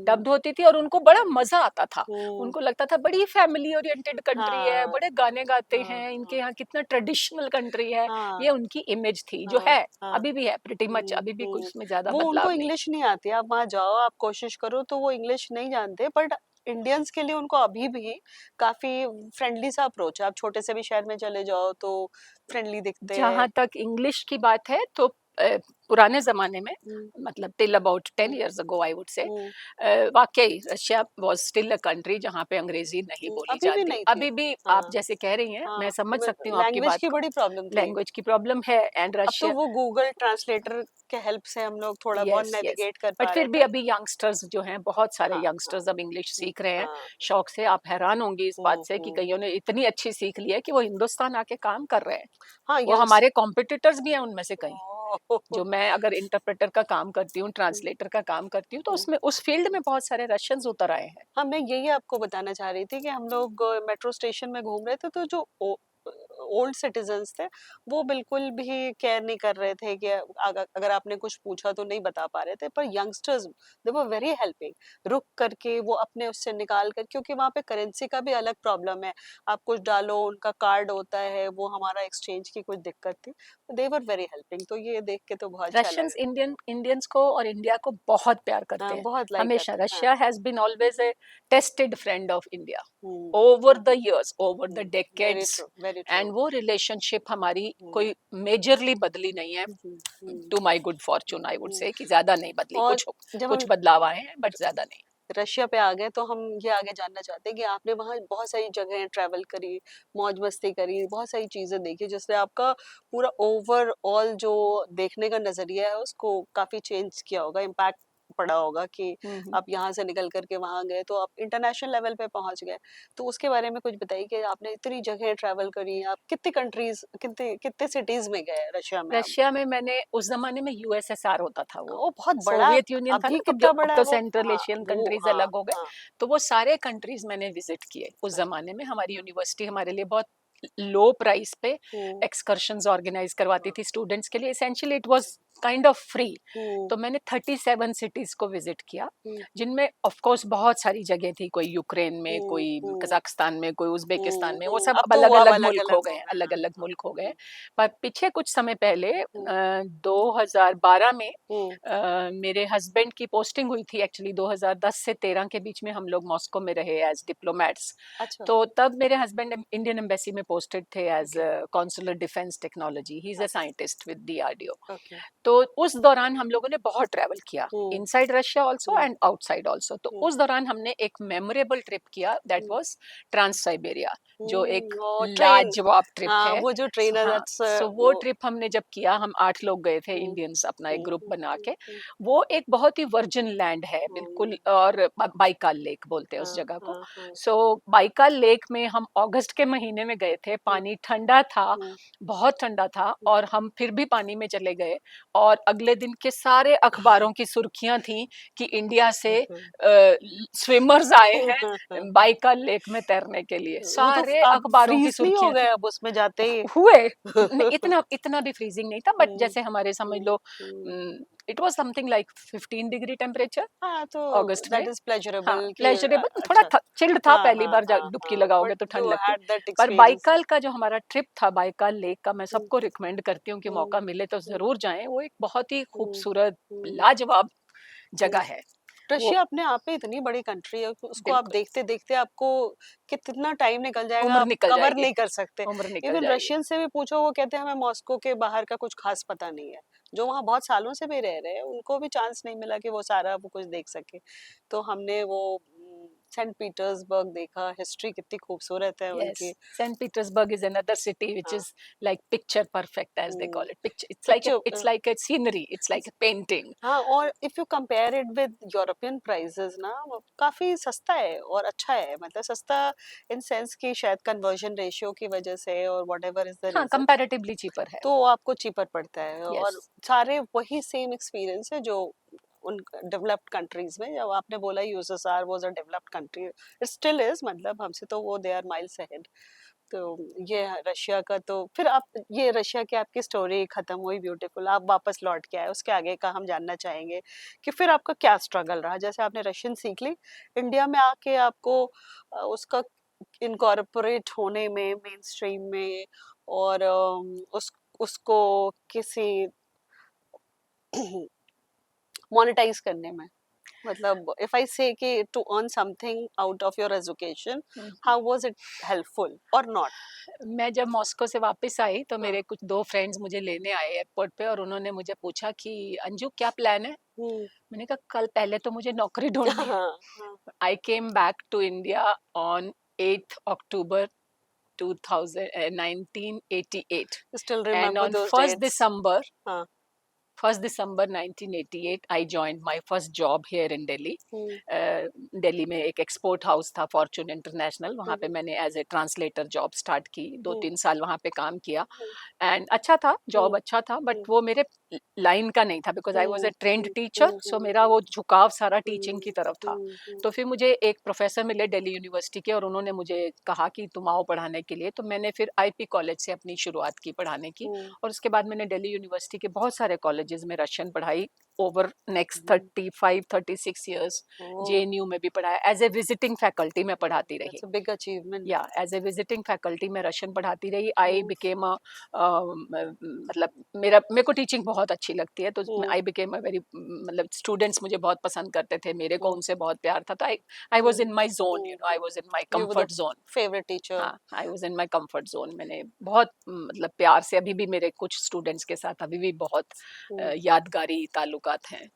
डब्ड होती थी, और उनको बड़ा मजा आता था। उनको लगता था बड़ी फैमिली ओरिएंटेड कंट्री है, बड़े गाने गाते हैं, इनके यहाँ कितना ट्रेडिशनल कंट्री है। ये उनकी इमेज थी, जो है अभी भी है प्रिटी मच, अभी भी कुछ उसमें ज्यादा वो उनको बदलाव नहीं। इंग्लिश नहीं आती, आप वहाँ जाओ, आप कोशिश करो तो वो इंग्लिश नहीं जानते, बट इंडियंस के लिए उनको अभी भी काफी फ्रेंडली सा अप्रोच है। आप छोटे से भी शहर में चले जाओ तो फ्रेंडली दिखते हैं। जहाँ तक इंग्लिश की बात है, तो पुराने जमाने में, मतलब till about 10 years ago I would say, वाकई Russia was still a country जहाँ पे अंग्रेजी नहीं बोली अभी भी जाती। नहीं थी। अभी भी आप जैसे कह रही हैं, मैं समझ सकती हूँ आपकी लैंग्वेज बात की को, बड़ी प्रॉब्लम थी। लैंग्वेज की प्रॉब्लम है। एंड अब तो रशिया, वो गूगल ट्रांसलेटर के हेल्प से हम लोग थोड़ा बहुत यस यस, नेविगेट कर बट पा फिर रहे भी थे। अभी यंगस्टर्स जो हैं, बहुत सारे हाँ, यंगस्टर्स अब इंग्लिश सीख रहे हैं हाँ, शौक से। आप हैरान होंगी इस बात से कि कईयों ने इतनी अच्छी सीख ली है कि वो हिंदुस्तान आके काम कर रहे हैं। हाँ, वो हमारे कॉम्पिटिटर्स भी हैं उनमें से कई। जो मैं अगर इंटरप्रेटर का काम करती हूँ, ट्रांसलेटर का काम करती हूँ, तो उसमें उस फील्ड में बहुत सारे रशियंस उतर आए हैं। हाँ, मैं यही आपको बताना चाह रही थी कि हम लोग मेट्रो स्टेशन में घूम रहे थे, तो जो ओल्ड सिटीजन्स थे, वो बिल्कुल भी केयर नहीं कर रहे थे कि अगर आपने कुछ पूछा तो नहीं बता पा रहे थे। पर youngsters, they were very helping, रुक करके वो अपने उससे निकाल कर, क्योंकि वहाँ पे करेंसी का भी अलग प्रॉब्लम है। आप कुछ डालो, उनका कार्ड होता है, वो हमारा एक्सचेंज की कुछ दिक्कत थी। दे वर वेरी हेल्पिंग, तो ये देख के तो बहुत अच्छा रशियंस लगा। इंडियंस को और इंडिया को बहुत प्यार करते हाँ, हैं, बहुत लाइक हमेशा। करते हैं। हाँ, Russia has been always a tested friend of India hmm, over the years, over the very decades. True, very true. And वो रिलेशनशिप हमारी कोई मेजरली बदली नहीं है, to my good fortune I would say, कि ज्यादा नहीं बदली, और कुछ जब कुछ हम बदलाव आए हैं बट ज्यादा नहीं। रशिया पे आ गए तो हम ये आगे जानना चाहते हैं कि आपने वहाँ बहुत सारी जगह ट्रैवल करी, मौज मस्ती करी, बहुत सारी चीजें देखी जिसने आपका पूरा ओवरऑल जो देखने का नजरिया है उसको काफी चेंज किया होगा, इम्पैक्ट पड़ा होगा कि हम्म। आप यहाँ से निकल करके वहां गए तो आप इंटरनेशनल लेवल पे पहुंच गए। तो उसके बारे में कुछ बताइए कि आपने इतनी जगह ट्रैवल करी, आप कितने कंट्रीज, कितने कितने सिटीज में गए रशिया में आप? रशिया में मैंने उस जमाने में यूएसएसआर होता था, वो वो बहुत बड़ा, सोवियत यूनियन था अभी ना, कितना अब बड़ा है तो वो? सेंट्रल हाँ एशियन वो, कंट्रीज हाँ अलग हो गए। हाँ। तो वो सारे कंट्रीज मैंने विजिट किए उस जमाने में। हमारी यूनिवर्सिटी हमारे लिए बहुत लो प्राइस पे हम्म, एक्सकर्शंस ऑर्गेनाइज करवाती हाँ, थी स्टूडेंट्स के लिए, essentially it was kind of free. Hmm, तो मैंने 37 सिटीज को विजिट किया, हम्म, जिनमें ऑफ कोर्स बहुत सारी जगह थी, कोई यूक्रेन में, हम्म, कोई हम्म, कजाकिस्तान में, कोई उज़्बेकिस्तान में, वो सब अब अब तो अलग वो अब अलग अलग मुल्क अलग हो हो गए, गए, अलग हाँ अलग हाँ। मुल्क हो गए। हम्म, पर पीछे कुछ समय पहले हम्म, 2012 में हम्म, मेरे हस्बैंड की पोस्टिंग हुई थी। एक्चुअली 2010 से 13 के बीच में हम लोग मॉस्को में रहे एज डिप्लोमेट्स। अच्छा, तो तब मेरे हस्बैंड इंडियन एम्बेसी में पोस्टेड थे as okay, consular defence technology, he is a अच्छा, साइंटिस्ट विद डीआरडीओ। ओके, तो उस दौरान हम लोगों ने बहुत ट्रैवल किया, hmm, inside Russia also hmm, and outside also. तो हम्म, उस दौरान हमने एक मेमोरेबल ट्रिप किया, that hmm, was trans Siberia, जो एक और ट्रेन, लाजवाब ट्रिप हाँ है। वो जो ट्रेन है, हाँ, दैट्स सो वो वो, ट्रिप हमने जब किया, हम 8 लोग गए थे हम्म, इंडियंस, अपना एक हम्म, ग्रुप हम्म, बना के। हम्म, वो एक बहुत ही वर्जिन लैंड है बिल्कुल, हम्म, और बाइकाल लेक बोलते हैं उस हाँ जगह को। हाँ हाँ, सो बाइकाल लेक में हम अगस्त के महीने में गए थे, हम्म, पानी ठंडा था, हम्म, बहुत ठंडा था, हम्म, और हम फिर भी पानी में चले गए। और अगले दिन के सारे अखबारों की सुर्खियां थी कि इंडिया से स्विमर्स आए हैं बाइकाल लेक में तैरने के लिए, वो तो सारे आप अखबारों की फ्रीज नहीं हो सुर्खियां गए थी। अब उसमें जाते ही? हुए इतना इतना भी फ्रीजिंग नहीं था, बट हम्म, जैसे हमारे समझ हम्म, लो, hmm, it was something like 15 degree temperature हाँ तो अगस्त में। दैट इज हाँ, प्लेजरेबल कि प्लेजरेबल, थोड़ा अच्छा, चिल्ड था, हाँ पहली हाँ बार हाँ डुबकी हाँ, लगाओगे बट तो ठंड यू लगती। हैड दैट पर एक्सपीरियंस। बाइकाल का जो हमारा ट्रिप था, बाइकाल लेक का, मैं हम्म, सबको रिकमेंड करती हूँ कि हम्म, मौका मिले तो हम्म, जरूर जाएं। वो एक बहुत ही हम्म, खूबसूरत, हम्म, लाजवाब हम्म। जगह है वो। रशिया अपने आप में इतनी बड़ी कंट्री है कि उसको आप बिल्कुल, देखते देखते आपको कितना टाइम निकल जाएगा, उम्र आप निकल कवर जाएगी, नहीं कर सकते। उम्र निकल इवन जाएगी। रशियन से भी पूछो, वो कहते हैं हमें मॉस्को के बाहर का कुछ खास पता नहीं है। जो वहाँ बहुत सालों से भी रह रहे हैं उनको भी चांस नहीं मिला कि वो सारा वो कुछ देख सके। तो हमने वो सेंट पीटर्सबर्ग देखा, हिस्ट्री कितनी खूबसूरत है Yes, उनकी। St. Petersburg is another city which हाँ, is like picture perfect, as they call hmm, it. Picture, it's picture, like a scenery, it's like a painting. हाँ, और if you compare it with European prices ना, वो काफी सस्ता है और अच्छा है, मतलब सस्ता इन सेंस कि शायद कन्वर्जन रेशियो की वजह से और व्हाटएवर इज द हाँ, रीजन, comparatively cheaper है। तो आपको चीपर पड़ता है। और Yes, सारे वही सेम एक्सपीरियंस है जो उन डेवलप्ड कंट्रीज में, जब आपने बोला USSR was a developed country, it still is, मतलब हमसे तो वो दे आर माइल्स अहेड। तो ये रशिया का, तो फिर आप, ये रशिया की आपकी स्टोरी खत्म हुई ब्यूटीफुल, आप वापस लौट के आए, उसके आगे का हम जानना चाहेंगे कि फिर आपका क्या स्ट्रगल रहा। जैसे आपने रशियन सीख ली, इंडिया में आके आपको उसका इनकॉर्पोरेट होने में मेन स्ट्रीम में, और उसको किसी मोनेटाइज करने में, मतलब इफ आई से कि to earn something out of your education, how was it helpful और नॉट? मैं जब मॉस्को से वापस आई तो हाँ, मेरे कुछ 2 फ्रेंड्स मुझे लेने आए एयरपोर्ट पे, और उन्होंने मुझे पूछा कि अंजू क्या प्लान है। हम्म, मैंने कहा कल पहले तो मुझे नौकरी ढूंढनी है। हाँ हाँ, I came back to India on 8th October 2000 1988, still and remember on those 1st dates. December हाँ, 1st December 1988 I joined my first job here in Delhi. हम्म, दिल्ली में एक एक्सपोर्ट हाउस था, फॉर्चून इंटरनेशनल, वहाँ पे हम्म, मैंने as a translator job start की, दो हम्म, तीन साल वहाँ पे काम किया। हम्म, एंड अच्छा था, हम्म, जॉब अच्छा था, बट हम्म, वो मेरे लाइन का नहीं था, because I was hmm, a trained hmm, teacher. Hmm, so मेरा वो झुकाव सारा टीचिंग की तरफ था। हम्म, हम्म, तो फिर मुझे एक प्रोफेसर मिले दिल्ली यूनिवर्सिटी के, और उन्होंने मुझे कहा कि तुम आओ पढ़ाने के लिए। तो मैंने फिर आईपी कॉलेज से अपनी शुरुआत की पढ़ाने की, हम्म, और उसके बाद मैंने दिल्ली यूनिवर्सिटी के बहुत सारे कॉलेजेस में रशियन पढ़ाई ओवर नेक्स्ट हम्म, 35-36 ईयर्स। ओह, जेएनयू में भी पढ़ाया, एज ए विजिटिंग फैकल्टी में पढ़ाती रही। That's a big achievement. या एज ए विजिटिंग फैकल्टी में रशियन पढ़ाती रही। आई हम्म, बिकेम अ, मतलब मेरे को टीचिंग बहुत अच्छी लगती है, तो हम्म, आई बिकेम अ वेरी, मतलब स्टूडेंट्स मुझे बहुत पसंद करते थे, मेरे को हम्म, उनसे बहुत प्यार था। तो I I was in my zone, I was in my you were the comfort zone. Favourite teacher. हाँ, I was in my comfort zone. मैंने बहुत मतलब प्यार से, अभी भी मेरे कुछ स्टूडेंट्स के साथ अभी भी बहुत यादगारी ताल्लुकात हैं।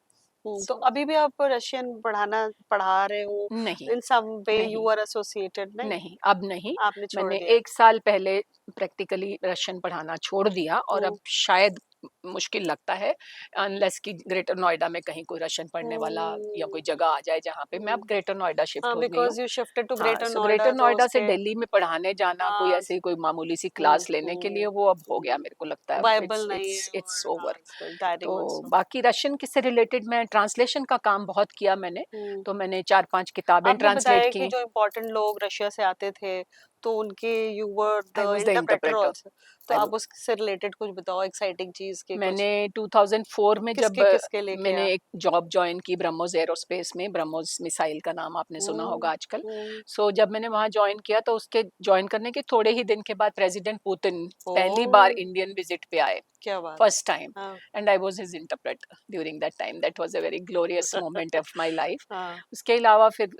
तो So, अभी भी आप रशियन पढ़ा रहे हो? नहीं, इन सम वे नहीं, यू आर एसोसिएटेड? नहीं, नहीं, अब नहीं। आपने छोड़ मैंने दिया। 1 साल पहले प्रैक्टिकली रशियन पढ़ाना छोड़ दिया और अब हम्म शायद मुश्किल लगता है अनलेस कि ग्रेटर नोएडा में कहीं कोई रशियन पढ़ने वाला या हम्म कोई जगह आ जाए जहाँ पे मैं अब हम्म ग्रेटर नोएडा शिफ्ट हाँ, हो गई हूँ। बिकॉज यू शिफ्टेड टू हाँ, ग्रेटर सो नोएडा ग्रेटर तो नोएडा से उसके। दिल्ली में पढ़ाने जाना कोई हाँ। ऐसी कोई मामूली सी क्लास लेने के लिए वो अब हो गया मेरे को लगता है अब वायबल नहीं है, इट्स और हाँ, ओवर। इसको डायटिंग तो ऑल्सो। बाकी रशियन से रिलेटेड मैं ट्रांसलेशन का काम बहुत किया मैंने। तो मैंने 4-5 किताबें आपने ट्रांसलेट बताया कि की। जो इम्पोर्टेंट लोग रशिया से आते थे, तो उनके you were I the was the interpreter interpreter. Also. तो आई आप उससे रिलेटेड कुछ बताओ, एक्साइटिंग चीज के कुछ। मैंने 2004 में जब किसके किसके लिए मैंने किया? एक जॉब जॉइन की ब्रह्मोस एरोस्पेस में, ब्रह्मोस मिसाइल का नाम आपने सुना हम्म होगा आजकल। हम्म सो जब मैंने वहाँ जॉइन किया तो उसके जॉइन करने के थोड़े ही दिन के बाद प्रेसिडेंट पुतिन ओ, पहली बार इंडियन विजिट पे आए, क्या बात है। फर्स्ट टाइम, हाँ and I was his interpreter during that time. That was a very glorious moment of my life. हाँ। उसके अलावा फिर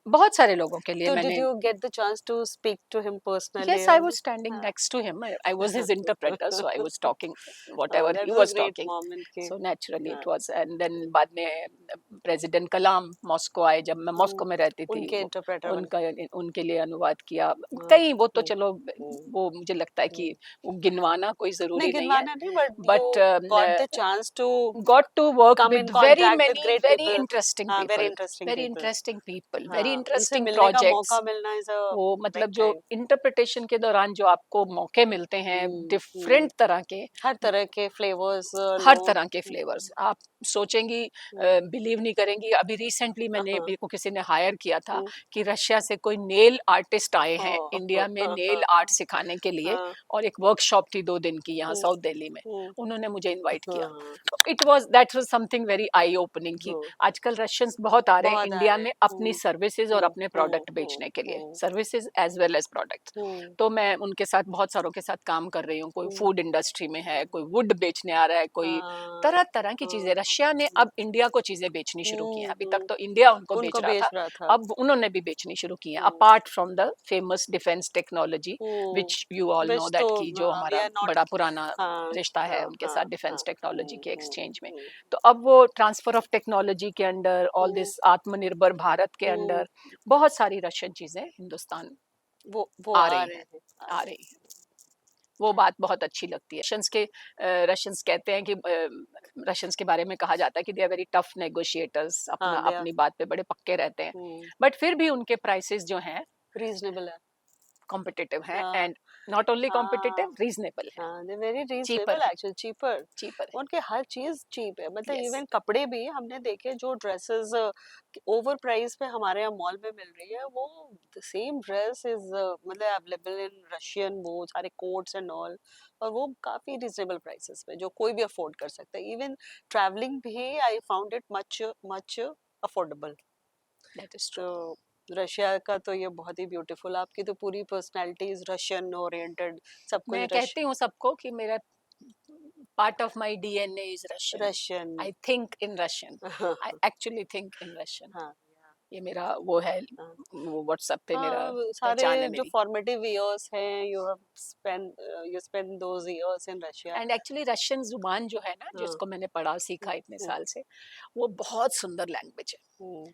बहुत सारे लोगों के लिए तो डिड मैंने। You get the chance to speak to him personally? Yes, I was standing next to him. I was his interpreter, so I was talking whatever that he was a was great talking. Moment के। So naturally हाँ, it was. And then बाद में president कलाम Moscow आए जब मैं हम्म, Moscow में रहती थी। उनके इंटरप्रेटर बने। उनका उनके लिए अनुवाद किया। हाँ, कई वो तो चलो हम्म, वो मुझे लगता है कि वो गिनवाना कोई नहीं जरूरी नहीं है। गिनवाना नहीं, but you But got the chance to got to work come in with very contact with many great very people. interesting हाँ, very people, interesting very people. interesting people, very हाँ, उनसे interesting मिलने का projects। मौका मिलना is a वो big मतलब जो थिंग। इंटरप्रिटेशन के दौरान जो आपको मौके मिलते हैं हम्म, डिफरेंट तरह के, हर तरह के फ्लेवर्स हर लोग। तरह के फ्लेवर्स आप सोचेंगी, हम्म, बिलीव नहीं करेंगी। अभी रिसेंटली मैंने हाँ, मेरे को किसी ने हायर किया था हम्म, कि रशिया से कोई नेल आर्टिस्ट आए हैं हाँ, इंडिया में नेल आर्ट सिखाने के लिए, हाँ, और एक वर्कशॉप थी 2 दिन की यहाँ हम्म, साउथ दिल्ली में। हम्म, उन्होंने मुझे इनवाइट किया। हाँ, तो it was that was something very I opening कि हाँ, आजकल रशियंस बहुत आ रहे हैं बहुत आ इंडिया रहे में हैं। अपनी सर्विसेज और अपने प्रोडक्ट बेचने के लिए, services as well as products. Hmm, तो मैं उनके साथ बहुत सारों के साथ काम कर रही हूँ। कोई हम्म, फूड इंडस्ट्री में है, कोई वुड बेचने आ रहा है, कोई हाँ, तरह तरह की चीजें। हाँ, रशिया ने अब इंडिया को चीजें बेचनी शुरू की हैं। अभी तक हम्म, तो इंडिया उनको बेच उनको रहा बेच था, रहा था। अब उन्होंने भी बेचनी शुरू की है, hmm, apart from the famous defence technology which you all know which तो दैट की जो वी हमारा आर नॉट। बड़ा पुराना हाँ रिश्ता है हाँ उनके हाँ साथ हाँ, डिफेंस टेक्नोलॉजी के एक्सचेंज में। हम्म, तो अब वो ट्रांसफर ऑफ टेक्नोलॉजी के अंडर, ऑल हम्म, दिस आत्मनिर्भर भारत के हम्म, अंडर बहुत सारी रशियन चीजें हिंदुस्तान वो आ आ रही रहे हैं, हैं, आ आ रहे रही हैं। वो बात बहुत अच्छी लगती है। रशियंस कहते हैं कि रशियंस के बारे में कहा जाता है कि they are very tough negotiators, हैं। हाँ, अपना दे आर। अपनी बात पे बड़े पक्के रहते हैं। बट फिर भी उनके प्राइसेस जो हैं रीजनेबल है। कॉम्पिटिटिव हैं, हाँ एंड नॉट ओनली हाँ कॉम्पिटिटिव, रीजनेबल है, हाँ, दे वेरी चीपर रीजनेबल है, एक्चुअली, चीपर। चीपर है। उनके हर चीज चीप है, मतलब यस। इवन कपड़े भी हमने देखे, जो ड्रेसेस ओवर प्राइस पे हमारे यहाँ मॉल में मिल रही है, वो द सेम ड्रेस इज मतलब अवेलेबल इन रशियन, वो सारे कोट्स एंड ऑल, और वो काफी रिजनेबल प्राइसेस पे जो कोई भी अफोर्ड कर सकता है। इवन ट्रैवलिंग भी I found it much much affordable. That is true. तो रशिया का तो ये बहुत ही ब्यूटीफुल, आपकी तो पूरी पर्सनालिटी इज रशियन ओरिएंटेड, सब मैं कुछ कहती हूँ सबको कि मेरा part of my DNA is Russian. Russian. I think in Russian, हाँ I actually think in Russian. हाँ ये मेरा वो है, हाँ वो व्हाट्सएप पे मेरा हाँ, सारे पहचान है जो मेरी। फॉर्मेटिव इयर्स हैं, you spend those years in Russia. And actually Russian जुबान जो है ना, हाँ, जिसको मैंने पढ़ा हम्म, सीखा इतने हम्म, साल से, वो बहुत सुंदर लैंग्वेज है। हम्म,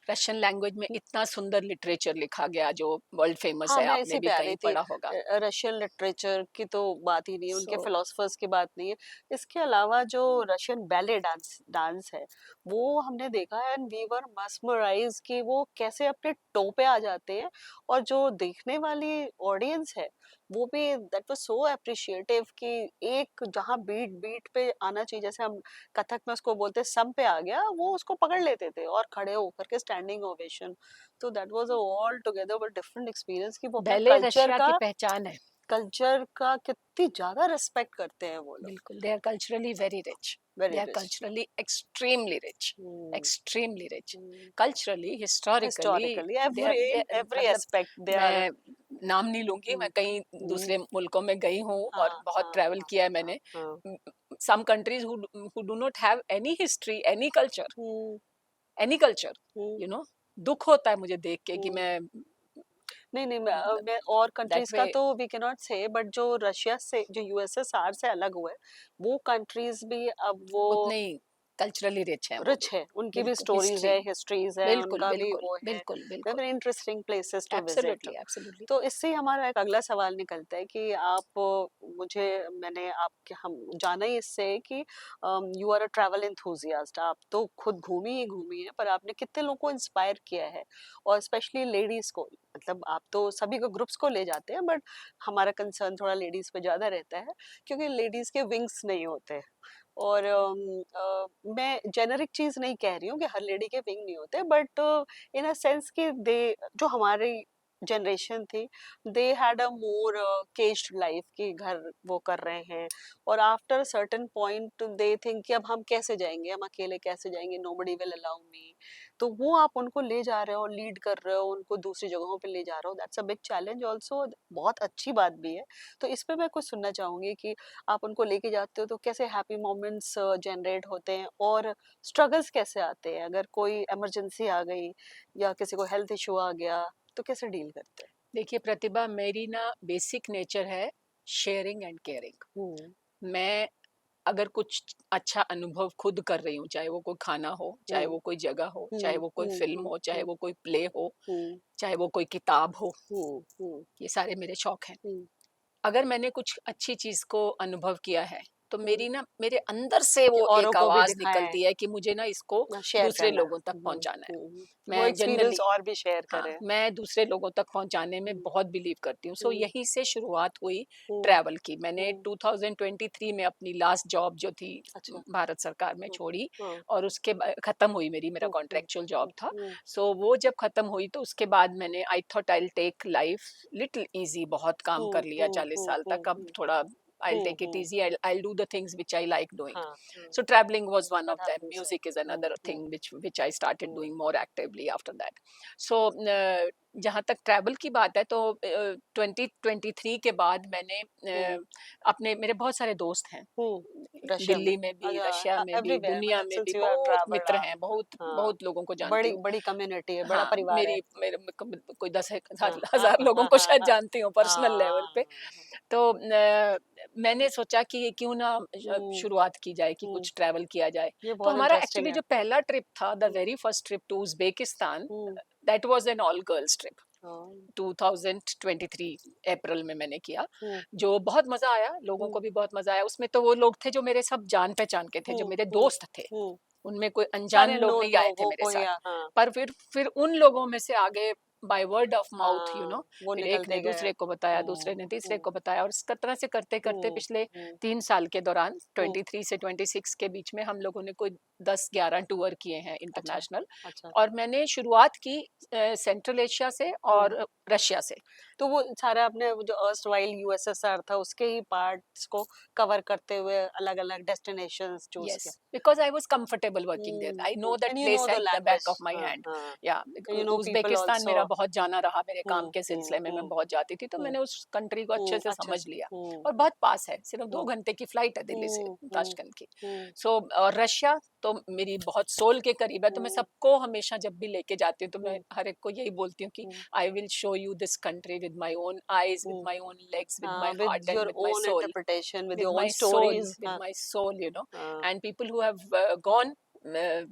रशियन लैंग्वेज में इतना सुंदर लिटरेचर लिखा गया जो वर्ल्ड फेमस हाँ, है, मैं आपने इसी भी पे आ कहीं रही थी। पढ़ा होगा। रशियन लिटरेचर की तो बात ही नहीं है, उनके सो फिलोसफर्स की बात नहीं है। इसके अलावा जो रशियन बैले डांस डांस है, वो हमने देखा है, एंड वी वर मस्मराइज कि वो कैसे अपने टो पे आ जाते हैं, और जो देखने वाली ऑडियंस है वो भी दैट वाज सो अप्रिशिएटिव कि एक जहाँ बीट बीट पे आना चाहिए, जैसे हम कथक में उसको बोलते हैं सम पे आ गया, वो उसको पकड़ लेते थे और खड़े होकर के स्टैंडिंग ओवेशन। तो that was a all together but different experience कि वो अपने बैले रशिया की पहचान है। कल्चर का कितनी ज्यादा रिस्पेक्ट करते हैं वो लोग। बिल्कुल, they are culturally very rich, very they are rich. Culturally extremely rich, extremely rich, culturally, historically. Historically they are every every मतलब एस्पेक्ट दे आर। मैं नाम नहीं लूंगी, मैं कई दूसरे मुल्कों में गई हूँ और हाँ बहुत हाँ ट्रैवल हाँ किया है हाँ मैंने। हाँ। Some countries who do not have any history, hmm any culture, hmm you know, दुख होता है मुझे देख के कि हम्म मैं नहीं नहीं, मतलब मैं और दैट कंट्रीज का वे। तो वी कैन नॉट से, बट जो रशिया से, जो यूएसएसआर से अलग हुए, वो कंट्रीज भी अब वो। उतने ही कल्चरली रिच है वो रिच भी। है, उनकी भी बिल्कुल, स्टोरीज हिस्ट्री, है, हिस्ट्रीज है, बिल्कुल, उनका भी बिल्कुल, वो है, बिल्कुल, बिल्कुल, very interesting places to visit. Absolutely, absolutely. तो इससे हमारा एक अगला सवाल निकलता है कि आप मुझे मैंने आपके हम जाना ही इससे है कि you are a travel enthusiast, आप तो खुद घूमी है, पर आपने कितने लोगों को इंस्पायर किया है, और स्पेशली लेडीज को, मतलब आप तो सभी को ग्रुप्स को ले जाते हैं, बट हमारा कंसर्न थोड़ा लेडीज पे ज्यादा रहता है, क्योंकि लेडीज के विंग्स नहीं होते। और मैं जेनरिक चीज नहीं कह रही हूँ कि हर लेडी के विंग नहीं होते, बट इन अ सेंस कि दे, जो हमारी जनरेशन थी, they had a more caged life, कि घर वो कर रहे हैं, और after certain point they think कि अब हम कैसे जाएंगे, हम अकेले कैसे जाएंगे, नोबडी विल अलाउ मी। तो वो आप उनको ले जा रहे हो, लीड कर रहे हो, उनको दूसरी जगहों पे ले जा रहे हो, that's a big challenge also, बहुत अच्छी बात भी है। तो इस पे मैं कुछ सुनना चाहूंगी कि आप उनको लेके जाते हो तो कैसे हैप्पी मोमेंट्स जनरेट होते हैं, और स्ट्रगल्स कैसे आते हैं, अगर कोई इमरजेंसी आ गई या किसी को हेल्थ इशू आ गया, तो कैसे डील करते हैं? देखिए प्रतिभा, मेरी ना बेसिक नेचर है शेयरिंग एंड केयरिंग। हम्म। मैं अगर कुछ अच्छा अनुभव खुद कर रही हूँ, चाहे वो कोई खाना हो, चाहे हम्म। वो कोई जगह हो, चाहे हम्म। वो कोई हम्म। फ़िल्म हम्म। हो, चाहे हम्म। वो कोई प्ले हो, हम्म। चाहे वो कोई किताब हो, हम्म। ये सारे मेरे शौक हैं। हम्म। अगर मैंने कुछ अच्छी चीज़ को अनुभव किया है, तो हम्म। मेरी ना मेरे अंदर से कि वो औरों एक को भी आवाज़ दिखाएं, निकलती है कि मुझे ना इसको शेयर दूसरे करना। लोगों तक पहुँचाना है। वो मैं एक्सपीरियंस जनरली, और भी शेयर हाँ, करें। मैं दूसरे लोगों तक पहुँचाने में हम्म। बहुत बिलीव करती हूँ। सो हम्म। यहीं से शुरुआत हुई हम्म। ट्रैवल की। मैंने हम्म। 2023 में अपनी लास्ट जॉब जो थी अच्छा। भारत सरकार में हम्म। छोड़ी, हम्म। और उसके खत्म हुई, मेरी मेरा हम्म। हम्म। कॉन्ट्रेक्चुअल जॉब था। हम्म। सो वो जब खत्म हुई तो उसके बाद मैंने I thought I will take life little easy. बहुत काम हम्म। कर लिया हम्म। 40 हम्म। साल तक, अब हम्म। थोड़ा I will hmm. Take it hmm. Easy, I do the things which I like doing. हाँ, हाँ, So traveling was one of that them. happens. Music is another thing which I started hmm. doing more actively after that. So जहाँ तक travel की बात है तो 2023 के बाद मैंने हम्म। अपने, मेरे बहुत सारे दोस्त हैं, रशिया में, दिल्ली में भी, रशिया अच्छा, में भी, एवरीवेयर, दुनिया मतलब में भी सिंस यू हैव बहुत ट्रैवल्ड, मित्र हैं, बहुत हाँ, बहुत लोगों को जानती बड़ी हूँ। बड़ी कम्युनिटी है, बड़ा हाँ, परिवार है। मेरी मेरे कोई 10 हाँ, हाँ, हजार हाँ, लोगों हाँ, को हाँ, शायद हाँ, जानती हूँ पर्सनल लेवल पे। हाँ। तो मैंने सोचा कि क्यों ना हम्म। शुरुआत की जाए, कि हम्म। कुछ ट्रैवल किया जाए। ये तो बहुत हमारा इंटरेस्टिंग एक्चुअली है। जो पहला ट्रिप था, the hmm. Very first trip to Uzbekistan, hmm. That was an all girls trip. हाँ। 2023 अप्रैल में मैंने किया, हम्म। जो बहुत मजा आया, लोगों हम्म। को भी बहुत मजा आया। उसमें तो वो लोग थे जो मेरे सब जान पहचान के थे, जो हम्म। मेरे हम्म। दोस्त थे, हम्म। उनमें कोई अनजान सारे लोग नोन नहीं आए थे लोगों मेरे को, साथ। या हाँ। पर फिर उन लोगों में से आगे बाय वर्ड ऑफ माउथ, हाँ, वो फिर एक ने निकलते गए। दूसरे को बताया, दूसरे ने तीसरे हम्म। को बताया, और इस तरह से करते करते हम्म। पिछले हम्म। 3 साल के दौरान, हम्म। 23 से 26 के बीच में, हम लोगों ने कोई 10-11 टूर किए हैं अच्छा। इंटरनेशनल। अच्छा। और मैंने शुरुआत की सेंट्रल एशिया से हम्म। और रशिया से। तो वो सारा आपने वो जो अर्स्टवाइल यूएसएसआर था, उसके ही पार्ट्स को कवर करते हुए अलग अलग डेस्टिनेशंस चूज Yes, किया। because I was comfortable working there. I know that and you know place the at the back language, of my हाँ, hand. हाँ, या you know people Uzbekistan also. मेरा बहुत जाना रहा, मेरे काम हम्म। के हम्म। सिलसिले में मैं हम्म। बहुत जाती थी, तो हम्म। मैंने उस कंट्री को अच्छे से अच्छे समझ से। लिया। हम्म। और बहुत पास है, सिर्फ दो हम्म। घंटे की फ्लाइट है दिल्ली से हम्म। हम्म। ताशकंद की। हम्म। सो और रशिया तो मेरी बहुत सोल के करीब है, तो मैं हम्म। सबको हमेशा जब भी लेके जाती हूँ, तो मैं हम्म। हर एक को यही बोलती हूँ कि hmm. I will show you this country with my own eyes, with hmm. My own legs, with हाँ, my with heart and your with my own soul, interpretation, with with your own my soul, stories, with हाँ, my soul. हाँ। And people who have gone,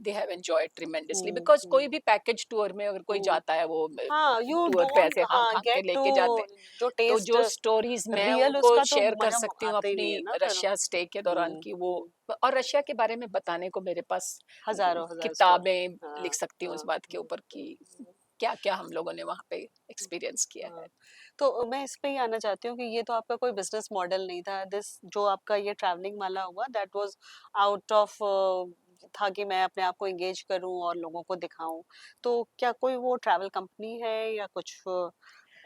they have enjoyed tremendously, hmm. because हम्म। कोई भी package tour में अगर कोई हम्म। जाता है, वो हाँ, यू टूर पे डोंट, ऐसे हाँ हाँ, हाँ के गेट टू लेके जाते हैं। जो तो टेस्ट जो स्टोरीज मैं रियल, उनको उसका तो शेयर कर मजा सकती हूँ आता ही अपनी नहीं है ना फिर। रशिया स्टे के दौरान की, वो, और रशिया के बारे में बताने को मेरे पास हजारों हजार स्टोरी। किताबें हाँ, लिख सकती हूँ हाँ, इस बात के ऊपर कि क्या क्या हम लोगों ने वहाँ पे एक्सपीरियंस किया हाँ। है। तो मैं इस पे ही आना चाहती हूँ कि ये तो आपका कोई बिजनेस मॉडल नहीं था, दिस जो आपका ये ट्रैवलिंग वाला हुआ, दैट वाज आउट ऑफ, था कि मैं अपने आप को एंगेज करूं और लोगों को दिखाऊं। तो क्या कोई वो ट्रैवल कंपनी है या कुछ,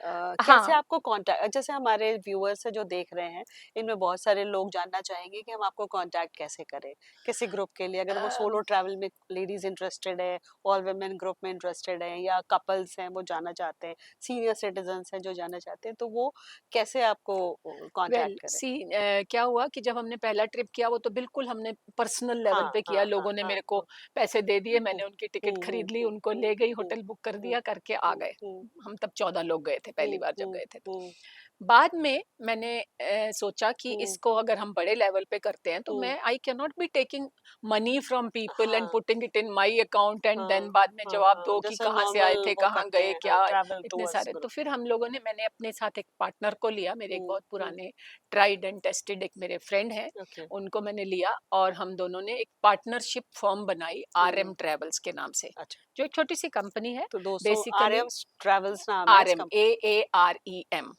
कैसे हाँ, आपको कांटेक्ट, जैसे हमारे व्यूअर्स है जो देख रहे हैं, इनमें बहुत सारे लोग जानना चाहेंगे कि हम आपको कांटेक्ट कैसे करें, किसी ग्रुप के लिए, अगर वो सोलो ट्रैवल में लेडीज इंटरेस्टेड है, ऑल वुमेन ग्रुप में इंटरेस्टेड है, या कपल्स हैं वो जाना चाहते हैं, सीनियर सिटीजन्स हैं जो जाना चाहते हैं, तो वो कैसे आपको वेल कांटेक्ट करें? सी क्या हुआ कि जब हमने पहला ट्रिप किया, वो तो बिल्कुल हमने पर्सनल लेवल हाँ, पे किया। हाँ, हाँ, लोगों ने हाँ, मेरे को हाँ। पैसे दे दिए, हम्म। मैंने उनकी टिकट हम्म। खरीद ली, हम्म। उनको हम्म। ले गई, हम्म। होटल बुक कर हम्म। दिया, करके आ हम्म। गए। हम्म। हम तब 14 लोग गए थे थे पहली बार जब हम्म, गए थे तो। हम्म, बाद में मैंने सोचा कि हम्म, इसको अगर हम बड़े लेवल पे करते हैं तो हम्म, मैं I can not be taking money from people and हाँ, putting it in my account and then हाँ, बाद में हाँ, जवाब हाँ, दो कि जैसे कहाँ से आए नॉर्मल थे, वो कहाँ करते गए, हैं, हाँ, क्या ट्रैवल इतने टूर्स सारे। तो ग्रुप। फिर हम लोगों ने मैंने अपने साथ एक पार्टनर को लिया, मेरे एक बहुत हम्म, पुराने ट्राइड एंड टेस्टेड एक मेरे फ्रेंड हैं, ओके, उनको मैंने लिया और हम दोनों ने एक पार्टनरशिप फर्म बनाई हम्म, RM ट्रेवल्स के नाम से, अच्छा। जो एक छोटी सी कंपनी है तो दोस्तों बेसिकली। RM ट्रैवल्स नाम है इस RM, company, AAREM,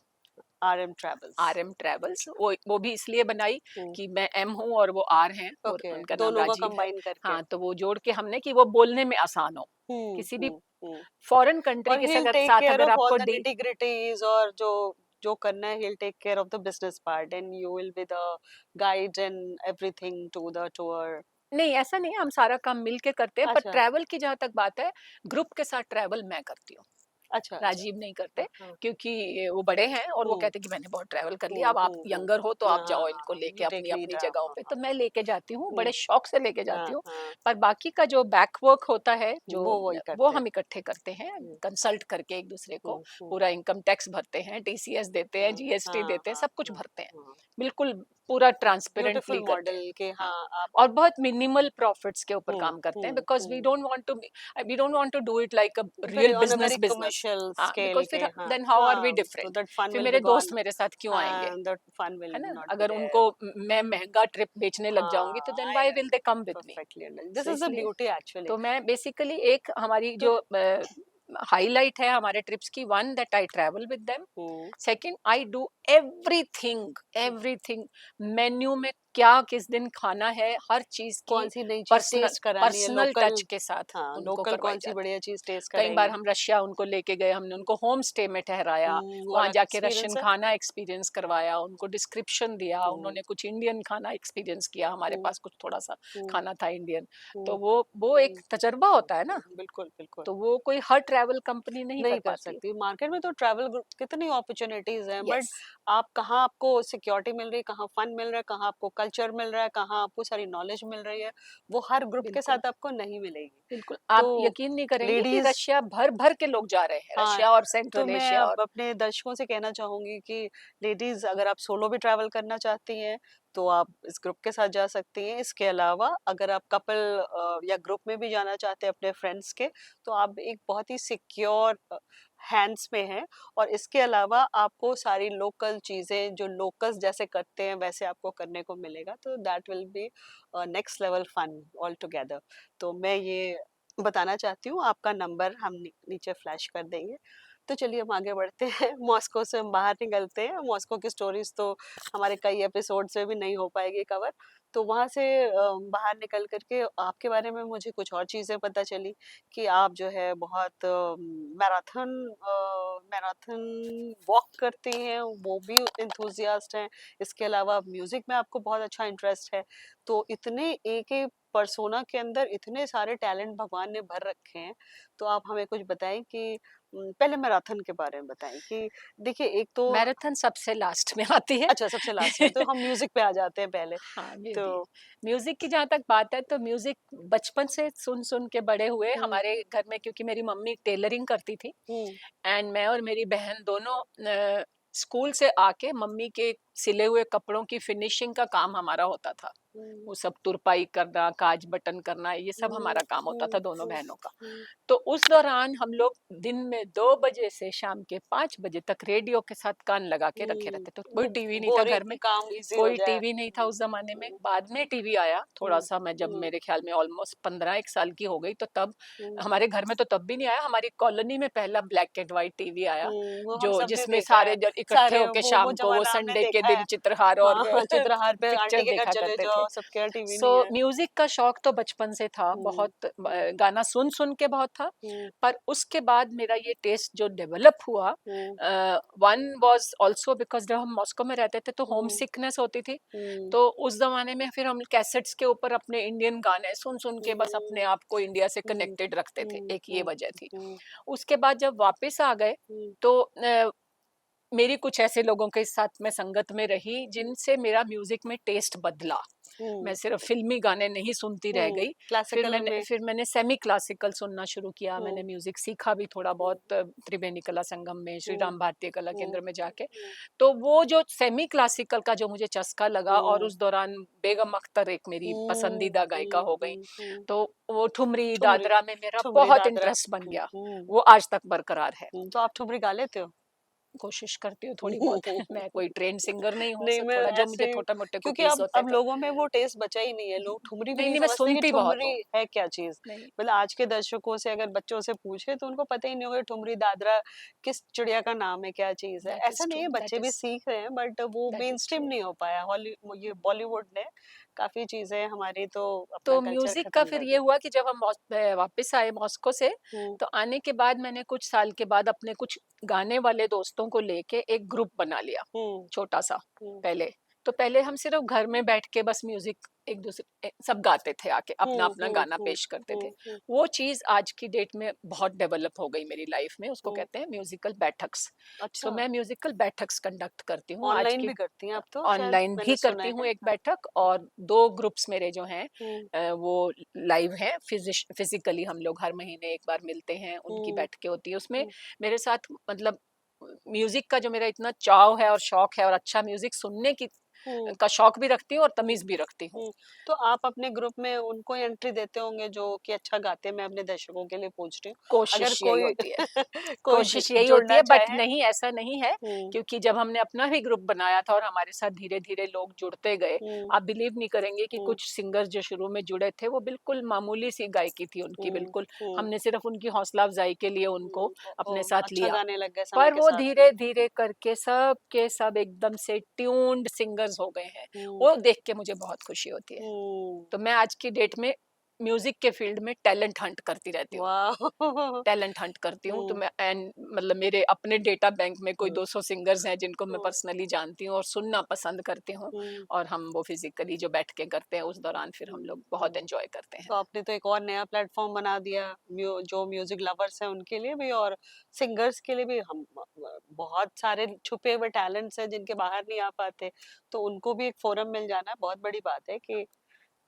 RM travels. RM travels. वो भी इसलिए बनाई हम्म, कि मैं M हूँ और वो R हैं और ओके, उनका नाम दोनों को राजीव है। कंबाइन करके। हाँ, तो वो जोड़ के हमने कि वो बोलने में आसान हो, हम्म, किसी भी हम्म, हम्म। फॉरेन कंट्री और के ही विल अगर टेक साथ केयर अगर ऑफ ऑल आपको द डील। निटी ग्रिटीज, और जो जो करना है, he will take care of the business part and you will be the guide and everything to the tour. नहीं, ऐसा नहीं है, हम सारा काम मिल के करते हैं, पर अच्छा, ट्रैवल की जहाँ तक बात है, ग्रुप के साथ ट्रैवल मैं करती हूँ। अच्छा, अच्छा। राजीव नहीं करते, हाँ, क्योंकि वो बड़े हैं और वो हम्म, कहते हैं कि मैंने बहुत ट्रैवल कर लिया, हम्म, अब आप हम्म, यंगर हो तो आप हाँ, जाओ इनको हाँ, लेके यू टेक अपनी लीड, अपनी हाँ, जगहों हाँ, पे। हाँ, तो मैं लेके जाती हूँ, हम्म, बड़े शौक से लेके हाँ, जाती हूँ। हाँ, पर बाकी का जो बैक वर्क होता है, जो वो वही वो करते हैं। हम इकट्ठे करते हैं, हम्म, कंसल्ट करके एक दूसरे को। हम्म, हम्म, पूरा इनकम टैक्स भरते हैं, TCS देते हैं, हाँ, GST हाँ, देते हैं, हाँ, सब कुछ हाँ, भरते हैं, हाँ। बिल्कुल पूरा ब्यूटीफुल ट्रांसपेरेंटली करते मॉडल हैं। के, हाँ, हाँ, आप। और बहुत मिनिमल प्रॉफिट्स के ऊपर हम्म, काम करते हैं, hmm, because hmm. We don't want to do it like a very real on a business very business. Commercial हाँ, स्केल बिकॉज के, फिर हाँ, देन हाउ आर वी हाँ, so डिफरेंट? that fun फिर will मेरे be दोस्त gone, मेरे साथ क्यों आएंगे? and that fun will है ना? not be अगर there. उनको मैं महंगा ट्रिप बेचने लग जाऊंगी तो देन हाँ, why I will they come with me? perfectly understand. This so is the इसलिए beauty actually. तो मैं बेसिकली एक हमारी तो जो हाईलाइट है हमारे ट्रिप्स की, one that I travel with them, hmm, second I do everything, everything. Menu में क्या किस दिन खाना है, हर चीज की कौन सी नई चीज पर्सनल टेस्ट करानी है, पर्सनल लोकल। टच के साथ हाँ, उनको लोकल करवाई कौन सी जाती है। बढ़िया चीज टेस्ट कई बार कराएंगे। हम रशिया उनको लेके गए, हमने उनको होम स्टे में ठहराया, वो वहां अलग जाके रशियन एक्सपीरियंस है। खाना एक्सपीरियंस करवाया, उनको डिस्क्रिप्शन दिया, हम्म, उन्होंने कुछ इंडियन खाना एक्सपीरियंस किया, हमारे हम्म, पास कुछ थोड़ा सा हम्म, खाना था इंडियन। हम्म, तो वो एक तजर्बा होता है ना, बिल्कुल, बिल्कुल। तो वो कोई हर ट्रैवल कंपनी नहीं कर नहीं कर पाती। सकती मार्केट में, तो ट्रैवल ग्रुप कितनी अपॉर्चुनिटीज हैं, बट यस, आप कहाँ आपको सिक्योरिटी मिल रही है, कहाँ फन मिल रहा है, कहाँ आपको कल्चर मिल रहा है, कहाँ आपको सारी नॉलेज मिल रही है, वो हर ग्रुप के बिल्कुल, साथ आपको नहीं मिलेगी। बिल्कुल। तो आप यकीन नहीं करेंगी कि लेडीज, रशिया भर भर के लोग जा रहे हैं, हाँ, रशिया और तो सेंट्रल मैं एशिया अब और अपने दर्शकों से कहना चाहूंगी कि लेडीज, अगर आप सोलो भी ट्रैवल करना चाहती हैं तो आप इस ग्रुप के साथ जा सकती हैं। इसके अलावा अगर आप कपल या ग्रुप में भी जाना चाहते हैं अपने फ्रेंड्स के, तो आप एक बहुत ही सिक्योर हैंड्स में हैं। और इसके अलावा आपको सारी लोकल चीज़ें जो लोकल्स जैसे करते हैं वैसे आपको करने को मिलेगा, तो that will be next level fun all together. तो मैं ये बताना चाहती हूँ, आपका नंबर हम नीचे फ्लैश कर देंगे। तो चलिए हम आगे बढ़ते हैं, मॉस्को से हम बाहर निकलते हैं। मॉस्को की स्टोरीज तो हमारे कई एपिसोड से भी नहीं हो पाएगी कवर। तो वहाँ से बाहर निकल करके आपके बारे में मुझे कुछ और चीज़ें पता चली कि आप जो है बहुत मैराथन मैराथन वॉक करती हैं, वो भी इंथुजियास्ट हैं। इसके अलावा म्यूजिक में आपको बहुत अच्छा इंटरेस्ट है। तो इतने एक ही पर्सोना के अंदर इतने सारे टैलेंट भगवान ने भर रखे हैं। तो आप हमें कुछ बताएं कि पहले मैराथन के बारे में बताएं कि देखिए एक तो, मैराथन सबसे लास्ट में आती है। अच्छा सबसे लास्ट में, तो हम म्यूजिक पे आ जाते हैं पहले। हाँ, तो म्यूजिक की जहाँ तक बात है तो म्यूजिक बचपन से सुन सुन के बड़े हुए हम्म, हमारे घर में, क्योंकि मेरी मम्मी टेलरिंग करती थी हम्म, एंड मैं और मेरी बहन दोनों स्कूल से आके मम्मी के सिले हुए कपड़ों की फिनिशिंग का काम हमारा होता था। हम्म, वो सब तुरपाई करना, काज बटन करना, ये सब हम्म, हमारा काम होता हम्म, था दोनों हम्म, बहनों का। हम्म, तो उस दौरान हम लोग दिन में 2 बजे से शाम के 5 बजे तक रेडियो के साथ कान लगा के रखे रहते, तो कोई कि टीवी नहीं था घर बोरिंग में, काम इजी हो कोई जाए। टीवी नहीं था उस जमाने में। बाद में टीवी आया थोड़ा हम्म, सा, मैं जब हम्म, मेरे ख्याल में ऑलमोस्ट 15 एक साल की हो गई तो तब हम्म, हमारे घर में, तो तब भी नहीं आया, हमारी कॉलोनी में पहला ब्लैक एंड व्हाइट टीवी आया, वो हम जो सब ने जिसमें देखा सारे है। जन इकट्ठे सारे होके वो शाम को, वो जमाना हमने संडे के देखा है। दिन चित्रहार और हाँ, चित्रहार पे आंटी पिक्चर के घर देखा चले करते थे। जाओ, सबके यहाँ टीवी सो नहीं है। म्यूजिक का शौक तो बचपन से था, हम्म, बहुत हम्म, गाना सुन सुन के बहुत था। हम्म, पर उसके बाद मेरा ये टेस्ट जो डेवलप हुआ, हम्म, वन वाज आल्सो बिकॉज जब हम मॉस्को में रहते थे तो होम हम्म, सिकनेस होती थी। हम्म, तो उस जमाने में फिर हम कैसेट्स के ऊपर अपने इंडियन गाने सुन सुन के बस हम्म, अपने आप को इंडिया से हम्म, कनेक्टेड रखते थे, हम्म, एक ये हम्म, वजह थी। हम्म, उसके बाद जब वापस आ गए हम्म, तो मेरी कुछ ऐसे लोगों के साथ मैं संगत में रही जिनसे मेरा म्यूजिक में टेस्ट बदला। मैं सिर्फ फिल्मी गाने नहीं सुनती रह गई। क्लासिकल में फिर मैंने सेमी क्लासिकल सुनना शुरू किया, मैंने म्यूजिक सीखा भी थोड़ा बहुत त्रिवेणी कला संगम में, श्री राम भारतीय कला केंद्र में जाके। तो वो जो सेमी क्लासिकल का जो मुझे चस्का लगा, और उस दौरान बेगम अख्तर एक मेरी पसंदीदा गायिका हो गई, तो वो ठुमरी दादरा में मेरा बहुत इंटरेस्ट बन गया, वो आज तक बरकरार है। तो आप ठुमरी गा लेते हो? कोशिश करती हूँ थोड़ी बहुत। मैं कोई ट्रेन सिंगर नहीं हूँ, नहीं, सो मैं थोड़ा जो मुझे ऐसे छोटा मोटे क्योंकि कुकीज होते अब हैं तो। लोगों में वो टेस्ट बचा ही नहीं है, लोग ठुमरी भी नहीं नहीं नहीं, मैं समझते कि सुनती बहुत ठुमरी हूँ। है क्या चीज। नहीं मतलब आज के दर्शकों से अगर बच्चों से पूछे तो उनको पता ही नहीं होगा ठुमरी दादरा किस चिड़िया का नाम है, क्या चीज है। दैट ऐसा इज नहीं ट्रू, है, बच्चे भी सीख रहे हैं, बट वो that main is stream true. नहीं हो पाया। ये बॉलीवुड ने काफी चीजें हमारी तो अपना तो कल्चर म्यूजिक का खत्म फिर कर ये दी। हुआ कि जब हम वापस आए मॉस्को से, हम्म। तो आने के बाद मैंने कुछ साल के बाद अपने कुछ गाने वाले दोस्तों को लेके एक ग्रुप बना लिया, हम्म। छोटा सा। हम्म। पहले तो पहले हम सिर्फ घर में बैठ के बस म्यूजिक एक दूसरे सब गाते थे, आके अपना अपना गाना पेश करते थे। हम्म। वो चीज आज की डेट में बहुत डेवलप हो गई मेरी लाइफ में, उसको हम्म। कहते हैं म्यूजिकल बैठक्स। सो अच्छा, मैं म्यूजिकल बैठक्स कंडक्ट करती हूँ आज ऑनलाइन की। भी करती हैं आप तो, शायद ऑनलाइन मैंने भी सुना करती हूँ है। एक बैठक, और 2 ग्रुप्स मेरे जो हैं हम्म। वो लाइव हैं, फिजिकली हम लोग हर महीने एक बार मिलते हैं, उनकी हम्म। बैठकें होती है उसमें। हम्म। मेरे साथ मतलब म्यूजिक का जो मेरा इतना चाव है और शौक है, और अच्छा म्यूजिक सुनने की हम्म। का शौक भी रखती हूँ और हुँ, तमीज भी रखती हूँ। हुँ। तो आप अपने ग्रुप में उनको एंट्री देते होंगे जो कि अच्छा गाते हैं? मैं अपने दर्शकों के लिए पूछ रही हूँ। अगर कोशिश यही कोई होती है। कोई कोशिश यही होती जुड़ना है, बट चाहे। नहीं, ऐसा नहीं है। हुँ, क्योंकि जब हमने अपना भी ग्रुप बनाया था और हमारे साथ धीरे-धीरे लोग जुड़ते गए, हुँ, आप बिलीव नहीं करेंगे कि हुँ, कुछ सिंगर्स जो शुरू में जुड़े थे, वो बिल्कुल मामूली-सी गायकी थी उनकी, हुँ, बिल्कुल। हुँ, हमने सिर्फ उनकी हौसला अफ़ज़ाई के लिए उनको अपने साथ अच्छा लिया। गाने लग गए समय पर के वो साथ में। धीरे-धीरे करके सब के सब एकदम से ट्यून्ड सिंगर्स हो गए हैं। हुँ, वो देख के मुझे बहुत खुशी होती है। हुँ, तो मैं आज की डेट में म्यूज़िक के फ़ील्ड में टैलेंट हंट करती रहती हूँ। वाह! टैलेंट हंट करती हूँ, तो हुँ, मैं एंड मतलब मेरे अपने डेटा बैंक में कोई हुँ, 200 सिंगर्स हैं जिनको मैं हुँ, पर्सनली जानती हूँ और सुनना पसंद करती हूँ, हुँ, और हम वो फिजिकली जो बैठ के करते हैं उस दौरान फिर हम हुँ, लोग बहुत हुँ। एंजॉय करते हैं। तो आपने तो एक और नया प्लेटफ़ॉर्म बना दिया जो म्यूज़िक लवर्स हैं उनके लिए भी और सिंगर्स के लिए भी। हम बहुत सारे छुपे हुए टैलेंट्स हैं जिनके बाहर नहीं आ पाते, तो उनको भी एक फ़ोरम मिल जाना बहुत बड़ी बात है कि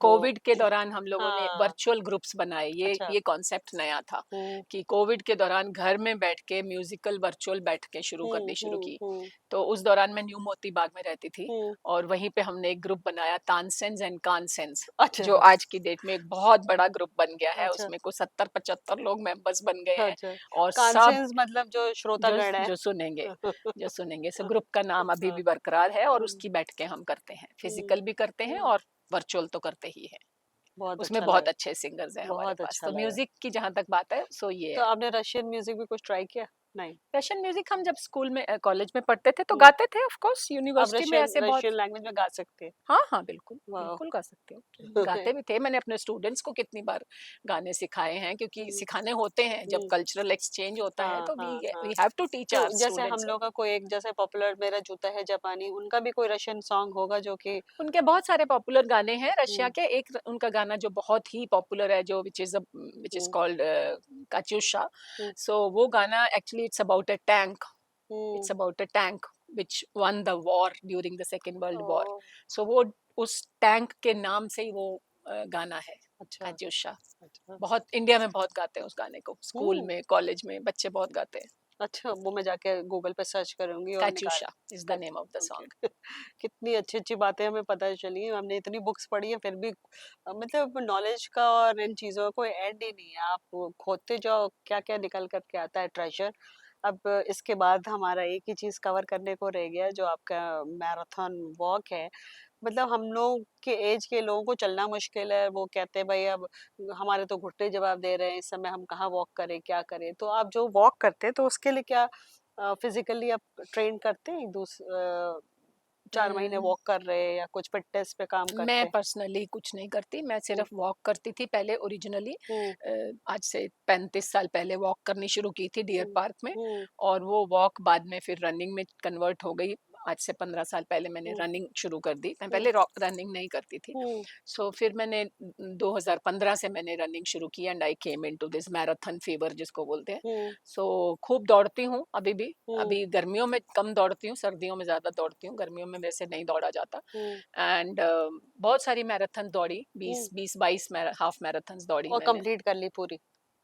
वो कोविड के दौरान हम लोगों ने हाँ, वर्चुअल ग्रुप्स बनाए, अच्छा। ये कॉन्सेप्ट नया था हुँ, कि कोविड के दौरान घर में बैठ के म्यूजिकल वर्चुअल बैठकें शुरू हुँ, करनी शुरू हुँ, की। हुँ, तो उस दौरान मैं न्यू मोती बाग में रहती थी, हुँ। और वहीं पे हमने एक ग्रुप बनाया, तानसेंस एंड कानसेंस, अच्छा, जो आज की डेट में एक बहुत बड़ा ग्रुप बन गया है। अच्छा, उसमें कुछ 70-75 लोग मेंबर्स बन गए हैं, अच्छा। और सब कांसेंस मतलब जो श्रोतागण है। जो सुनेंगे, जो सुनेंगे। सो ग्रुप का नाम अभी भी बरकरार है, और हुँ, उसकी बैठकें हम करते हैं, हुँ, फिजिकल भी करते हैं हुँ। और वर्चुअल तो करते ही हैं। बहुत उसमें अच्छा बहुत लगा, अच्छे सिंगर्स हैं हमारे बहुत पास। अच्छा तो लगा। म्यूज़िक की जहाँ तक बात है, सो ये तो है। आपने रशियन म्यूज़िक भी कुछ ट्राई किया? नहीं? रशियन म्यूज़िक हम जब स्कूल में कॉलेज में पढ़ते थे तो हुँ। गाते थे, ऑफ कोर्स आप यूनिवर्सिटी में रशियन ऐसे बहुत। रशियन लैंग्वेज में गा सकते हैं? हाँ, हाँ, बिल्कुल, वाओ! बिल्कुल गा सकते हो। गाते भी थे, मैंने अपने स्टूडेंट्स को कितनी बार गाने सिखाए हैं, क्योंकि हुँ, सिखाने होते हैं, जब हुँ। कल्चरल एक्सचेंज होता है हाँ, तो हाँ, हाँ। वी हैव टू टीच तो आवर जैसे हम स्टूडेंट्स। लोग का कोई एक जैसे पॉपुलर मेरा जूता है जापानी, उनका भी कोई रशियन सॉन्ग होगा जो कि उनके बहुत सारे पॉपुलर गाने हैं रशिया हुँ, के। एक उनका गाना जो बहुत ही पॉपुलर है, जो which is hmm, called Katyusha. Hmm, so वो गाना actually hmm. It's about a tank which won the war during the second world war. Oh! So वो उस टैंक के नाम से ही वो गाना है, अच्छा, कात्यूशा। अच्छा। बहुत इंडिया में बहुत गाते हैं उस गाने को, स्कूल हुँ। में, कॉलेज में बच्चे बहुत गाते हैं। अच्छा, वो मैं जाके गूगल पे सर्च करूँगी और निकाल Katyusha is the cut name of the okay. Song. कितनी अच्छी-अच्छी बातें हमें पता चली। हमने इतनी बुक्स पढ़ी है फिर भी मतलब नॉलेज का और इन चीज़ों का कोई एंड ही नहीं है। आप खोदते जाओ क्या-क्या निकल कर के आता है ट्रेज़र। अब इसके बाद हमारा एक ही चीज़ कवर करने को रह गया है जो आपका मैराथन वॉक है। मतलब हम लोग के एज के लोगों को चलना मुश्किल है। वो कहते हैं भाई अब हमारे तो घुटने जवाब दे रहे हैं, इस समय हम कहाँ वॉक करें, क्या करें? तो आप जो वॉक करते हैं तो उसके लिए क्या फिज़िकली आप ट्रेन करते हैं? 4 महीने हुँ। वॉक कर रहे हैं या कुछ फिटनेस पे काम मैं करते हैं? पर्सनली कुछ नहीं करती, मैं हुँ, सिर्फ वॉक करती थी पहले ओरिजिनली। हुँ, आज से 35 साल पहले वॉक करनी शुरू की थी डियर हुँ, पार्क में, हुँ, और वो वॉक बाद में फिर रनिंग में कन्वर्ट हो गई। आज से 15 साल पहले मैंने रनिंग शुरू कर दी। मैं हम्म, पहले रनिंग नहीं करती थी। हम्म, सो फिर मैंने 2015 से मैंने रनिंग शुरू की and I came into this marathon fever जिसको बोलते हैं। हम्म, सो खूब दौड़ती हूँ अभी भी। हम्म, अभी गर्मियों में कम दौड़ती हूँ, सर्दियों में ज़्यादा दौड़ती हूँ, गर्मियों में वैसे नहीं दौड़ा जाता। हम्म, एंड बहुत सारी मैराथन दौड़ी, हम्म, 20-22 हाफ मैराथन्स दौड़ी और मैंने। कंप्लीट कर ली पूरी?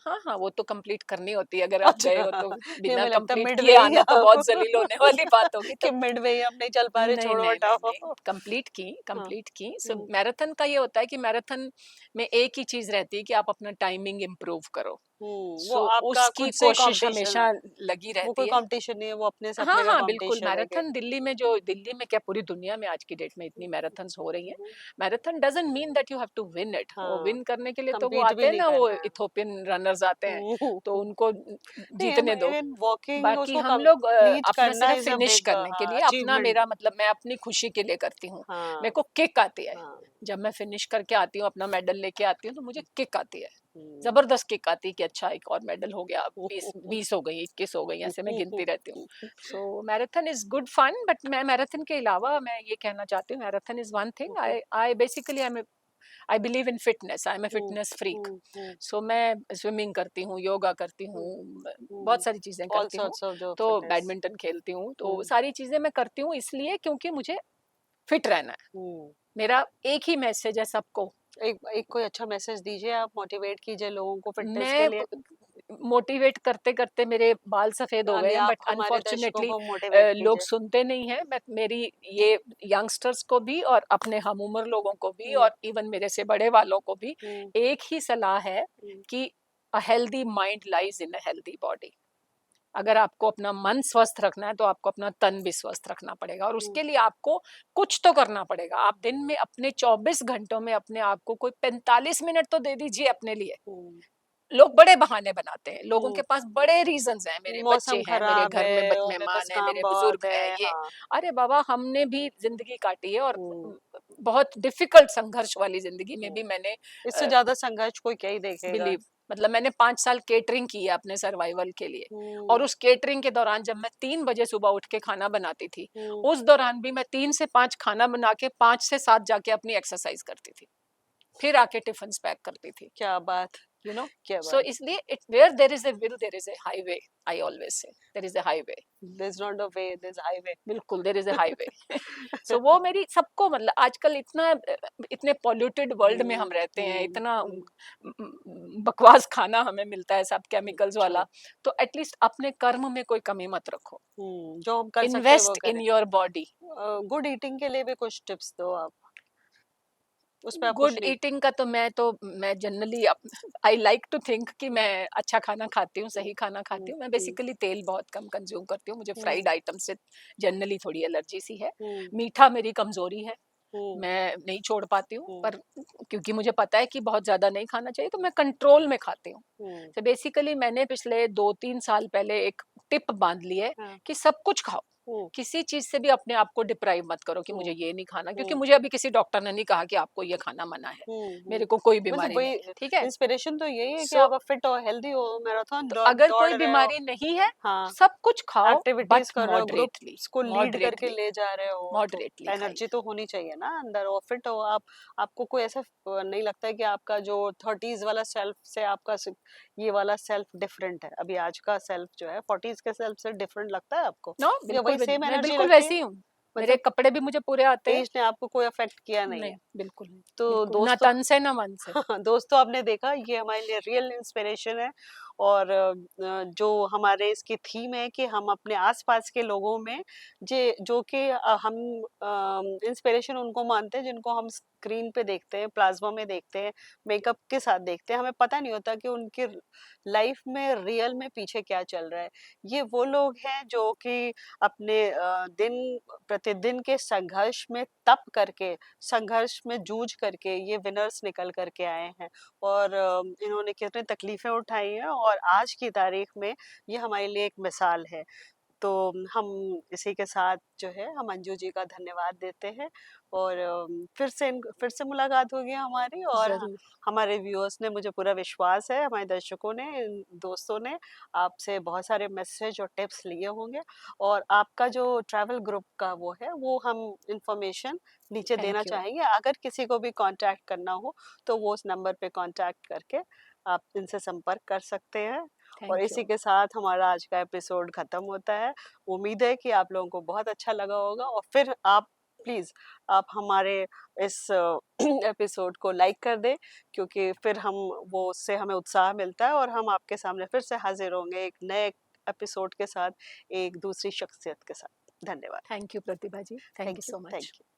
हाँ, हाँ, वो तो कंप्लीट करनी होती है, अगर आप गए हो अच्छा। तो। ये बिना मुझे लगता है कंप्लीट मिड वे किए ही आना तो आप बहुत ज़लील होने वाली बात होगी, कि तो मिड वे ही हम नहीं चल पा रहे, नहीं, छोड़ो नहीं, नहीं, नहीं, हटाओ। कंप्लीट की, हाँ, कंप्लीट की। सो हम्म, मैराथन का ये होता है कि मैराथन में एक ही चीज़ रहती है कि आप अपना टाइमिंग इम्प्रूव करो। वो सो आपका उसकी खुद से कोशिश कंपटीशन है, हमेशा लगी वो कोई रहती है। कंपटीशन नहीं है, वो अपने से हाँ, अपने का हाँ, बिल्कुल, कंपटीशन है कि मैराथन दिल्ली में क्या पूरी दुनिया में आज की डेट में इतनी मैराथन्स हो रही हैं। Marathon doesn't mean that you have to win it. वो हाँ, विन करने के लिए तो वो compete आते भी हैं नहीं ना, वो करना है। इथियोपियन रनर्स आते हैं, तो हम्म, उनको नहीं, जीतने दो। इवन वॉकिंग बाकी उसको हम लोग कंप्लीट अपना करना सिर्फ इज अ फिनिश बिग करने के लिए, अपना अचीवमेंट। मेरा मतलब मैं अपनी खुशी के लिए करती हूँ। मेरे हाँ, को किक आती है। हाँ, जब मैं फिनिश करके आती हूँ, अपना मेडल लेके आती हूँ, तो मुझे किक आती है। हम्म, ज़बरदस्त किक आती है कि अच्छा एक और मेडल हो गया, 20 हो गई, 21 हो गई, ऐसे मैं गिनती रहती हूँ। So marathon is good fun, but मैं मैराथन के अलावा मैं ये कहना चाहती हूँ, marathon is one thing. I basically I believe in fitness, I am a fitness freak. So मैं स्विमिंग करती हूँ, योगा करती हूँ, बहुत सारी चीज़ें ऑल करती हूँ। सॉर्ट्स ऑफ जो तो फिटनेस। बैडमिंटन खेलती हूँ, तो सारी चीज़ें मैं करती हूँ इसलिए क्योंकि मुझे फिट रहना है। मेरा एक ही मैसेज है सबको। एक एक कोई अच्छा मैसेज दीजिए, आप मोटिवेट कीजिए लोगों को फिटनेस के मैं लिए। मोटिवेट करते-करते मेरे बाल सफ़ेद हो गए नहीं, हैं, आप बट हमारे दर्शकों अनफॉर्चुनेटली को मोटिवेट लोग कीजिए। सुनते नहीं हैं। बट मेरी ये यंगस्टर्स को भी और अपने हम उम्र लोगों को भी हम्म, और इवन मेरे से बड़े वालों को भी हम्म, एक ही सलाह है हम्म, कि a healthy mind lies in a healthy body. अगर आपको अपना मन स्वस्थ रखना है, तो आपको अपना तन भी स्वस्थ रखना पड़ेगा और हम्म, उसके लिए आपको कुछ तो करना पड़ेगा। आप दिन में अपने 24 घंटों में अपने आप को कोई 45 मिनट तो दे दीजिए अपने लिए। हम्म, लोग बड़े बहाने बनाते हैं, लोगों हम्म, के पास बड़े रीजंस हैं, मेरे बच्चे मौसम हैं, मेरे खराब घर में है और मेरे पास मेहमान हैं, काम मेरे बहुत बुजुर्ग है। हैं, ये। हाँ। अरे बाबा, हमने भी जिंदगी काटी है और हम्म, बहुत डिफिकल्ट संघर्ष वाली जिंदगी में हम्म, भी मैंने इससे ज्यादा संघर्ष कोई क्या ही देखेगा। बिलीव मतलब मैंने 5 साल केटरिंग की है अपने सर्वाइवल के लिए। हम्म, और उस केटरिंग के दौरान जब मैं 3 बजे सुबह उठ के खाना बनाती थी, हम्म, उस दौरान भी मैं 3 से 5 खाना बना के 5 से 7 जाके अपनी एक्सरसाइज करती थी, फिर आके टिफिन पैक करती थी। क्या बात, यू नो क्या सो बात। इसलिए it where there is a will there is a highway. I always say there is a highway. There's not a way, there's highway. बिल्कुल there is a highway. So वो मेरी सबको मतलब आजकल इतना इतने पॉल्यूटेड वर्ल्ड में हम हम्म, रहते हैं, हम्म, इतना बकवास खाना हमें मिलता है सब केमिकल्स ट्रू। वाला। तो एटलीस्ट अपने कर्म में कोई कमी मत रखो। जो हम कर सकते हैं वो इन्वेस्ट इन करें। Your body. गुड ईटिंग के लिए भी कुछ टिप्स दो आप, उस पे आप कुछ गुड नहीं। ईटिंग का तो मैं generally I like to think कि मैं अच्छा खाना खाती हूँ, हम्म, सही खाना खाती हम्म, हूँ। मैं हम्म, बेसिकली तेल बहुत कम कंज्यूम करती हूँ, मुझे हम्म, फ्राइड आइटम से जनरली थोड़ी एलर्जी सी है। हम्म, मीठा मेरी कमजोरी है, हम्म, मैं नहीं छोड़ पाती हूँ, हम्म, पर क्योंकि मुझे पता है कि बहुत ज्यादा नहीं खाना चाहिए, तो मैं कंट्रोल में खाती हूँ। हम्म, तो बेसिकली मैंने पिछले 2-3 साल पहले एक टिप बांध ली है हाँ, कि सब कुछ खाओ। हम्म, किसी चीज से भी अपने आप को डिप्राइव मत करो कि मुझे हम्म, ये नहीं खाना, क्योंकि हम्म, मुझे अभी किसी डॉक्टर ने नहीं कहा कि आपको ये खाना मना है। मेरे को कोई मतलब बीमारी वही नहीं है, ठीक है। इंस्पिरेशन तो यही है कि सो आप फिट हो, हेल्दी हो, मैराथन तो दौड़ अगर दौड़ कोई रहे हो। बीमारी नहीं है, तो हाँ, सब कुछ खाओ, एक्टिविटीज बट कर रहे हो, मॉडरेटली। ग्रुप्स को लीड करके मॉडरेटली। ले जा रहे हो, तो मॉडरेटली एनर्जी खाइए। तो होनी चाहिए ना अंदर, और फिट हो आप। आपको कोई ऐसा नहीं लगता है कि आपका जो 30s वाला सेल्फ से आपका ये वाला सेल्फ डिफरेंट है? अभी आज का सेल्फ जो है 40s के सेल्फ से डिफरेंट लगता है आपको, नो, या बिल्कुल वही सेम मैं एनर्जी बिल्कुल लगती है? वैसी हूँ। मेरे मतलब कपड़े भी मुझे पूरे आते हैं। एज ने आपको कोई अफेक्ट किया नहीं नहीं, है? बिल्कुल नहीं, तो बिल्कुल ना दोस्तों, तन से ना मन से। दोस्तों आपने देखा, ये हमारे लिए रियल इंस्पिरेशन है। और जो हमारे इसकी थीम है कि हम अपने आसपास के लोगों में जे जो कि हम इंस्पिरेशन उनको मानते हैं जिनको हम स्क्रीन पे देखते हैं, प्लाज्मा में देखते हैं, मेकअप के साथ देखते हैं। हमें पता नहीं होता कि उनकी लाइफ में रियल में पीछे क्या चल रहा है। ये वो लोग हैं जो कि अपने दिन प्रतिदिन के संघर्ष में तप करके, संघर्ष में जूझ करके ये विनर्स निकल करके आए हैं। और इन्होंने कितनी तकलीफें उठाई हैं, और आज की तारीख में ये हमारे लिए एक मिसाल है। तो हम इसी के साथ जो है हम अंजू जी का धन्यवाद देते हैं, और फिर से मुलाकात होगी हमारी, और ज़रूर। हमारे व्यूअर्स ने, मुझे पूरा विश्वास है हमारे दर्शकों ने, दोस्तों ने आपसे बहुत सारे मैसेज और टिप्स लिए होंगे, और आपका जो ट्रैवल ग्रुप का वो है वो हम इंफॉर्मेशन नीचे देना थैंक यू, चाहेंगे। अगर किसी को भी कांटेक्ट करना हो तो वो उस नंबर पे कांटेक्ट करके आप इनसे संपर्क कर सकते हैं। और थैंक इसी यू, के साथ हमारा आज का एपिसोड खत्म होता है। उम्मीद है कि आप लोगों को बहुत अच्छा लगा होगा, और फिर आप प्लीज़ आप हमारे इस एपिसोड को लाइक कर दें, क्योंकि फिर हम वो उससे हमें उत्साह मिलता है, और हम आपके सामने फिर से हाजिर होंगे एक नए एपिसोड के साथ, एक दूसरी शख्सियत के साथ। धन्यवाद। Thank you Pratibha ji, thank thank you you, so thank much. You.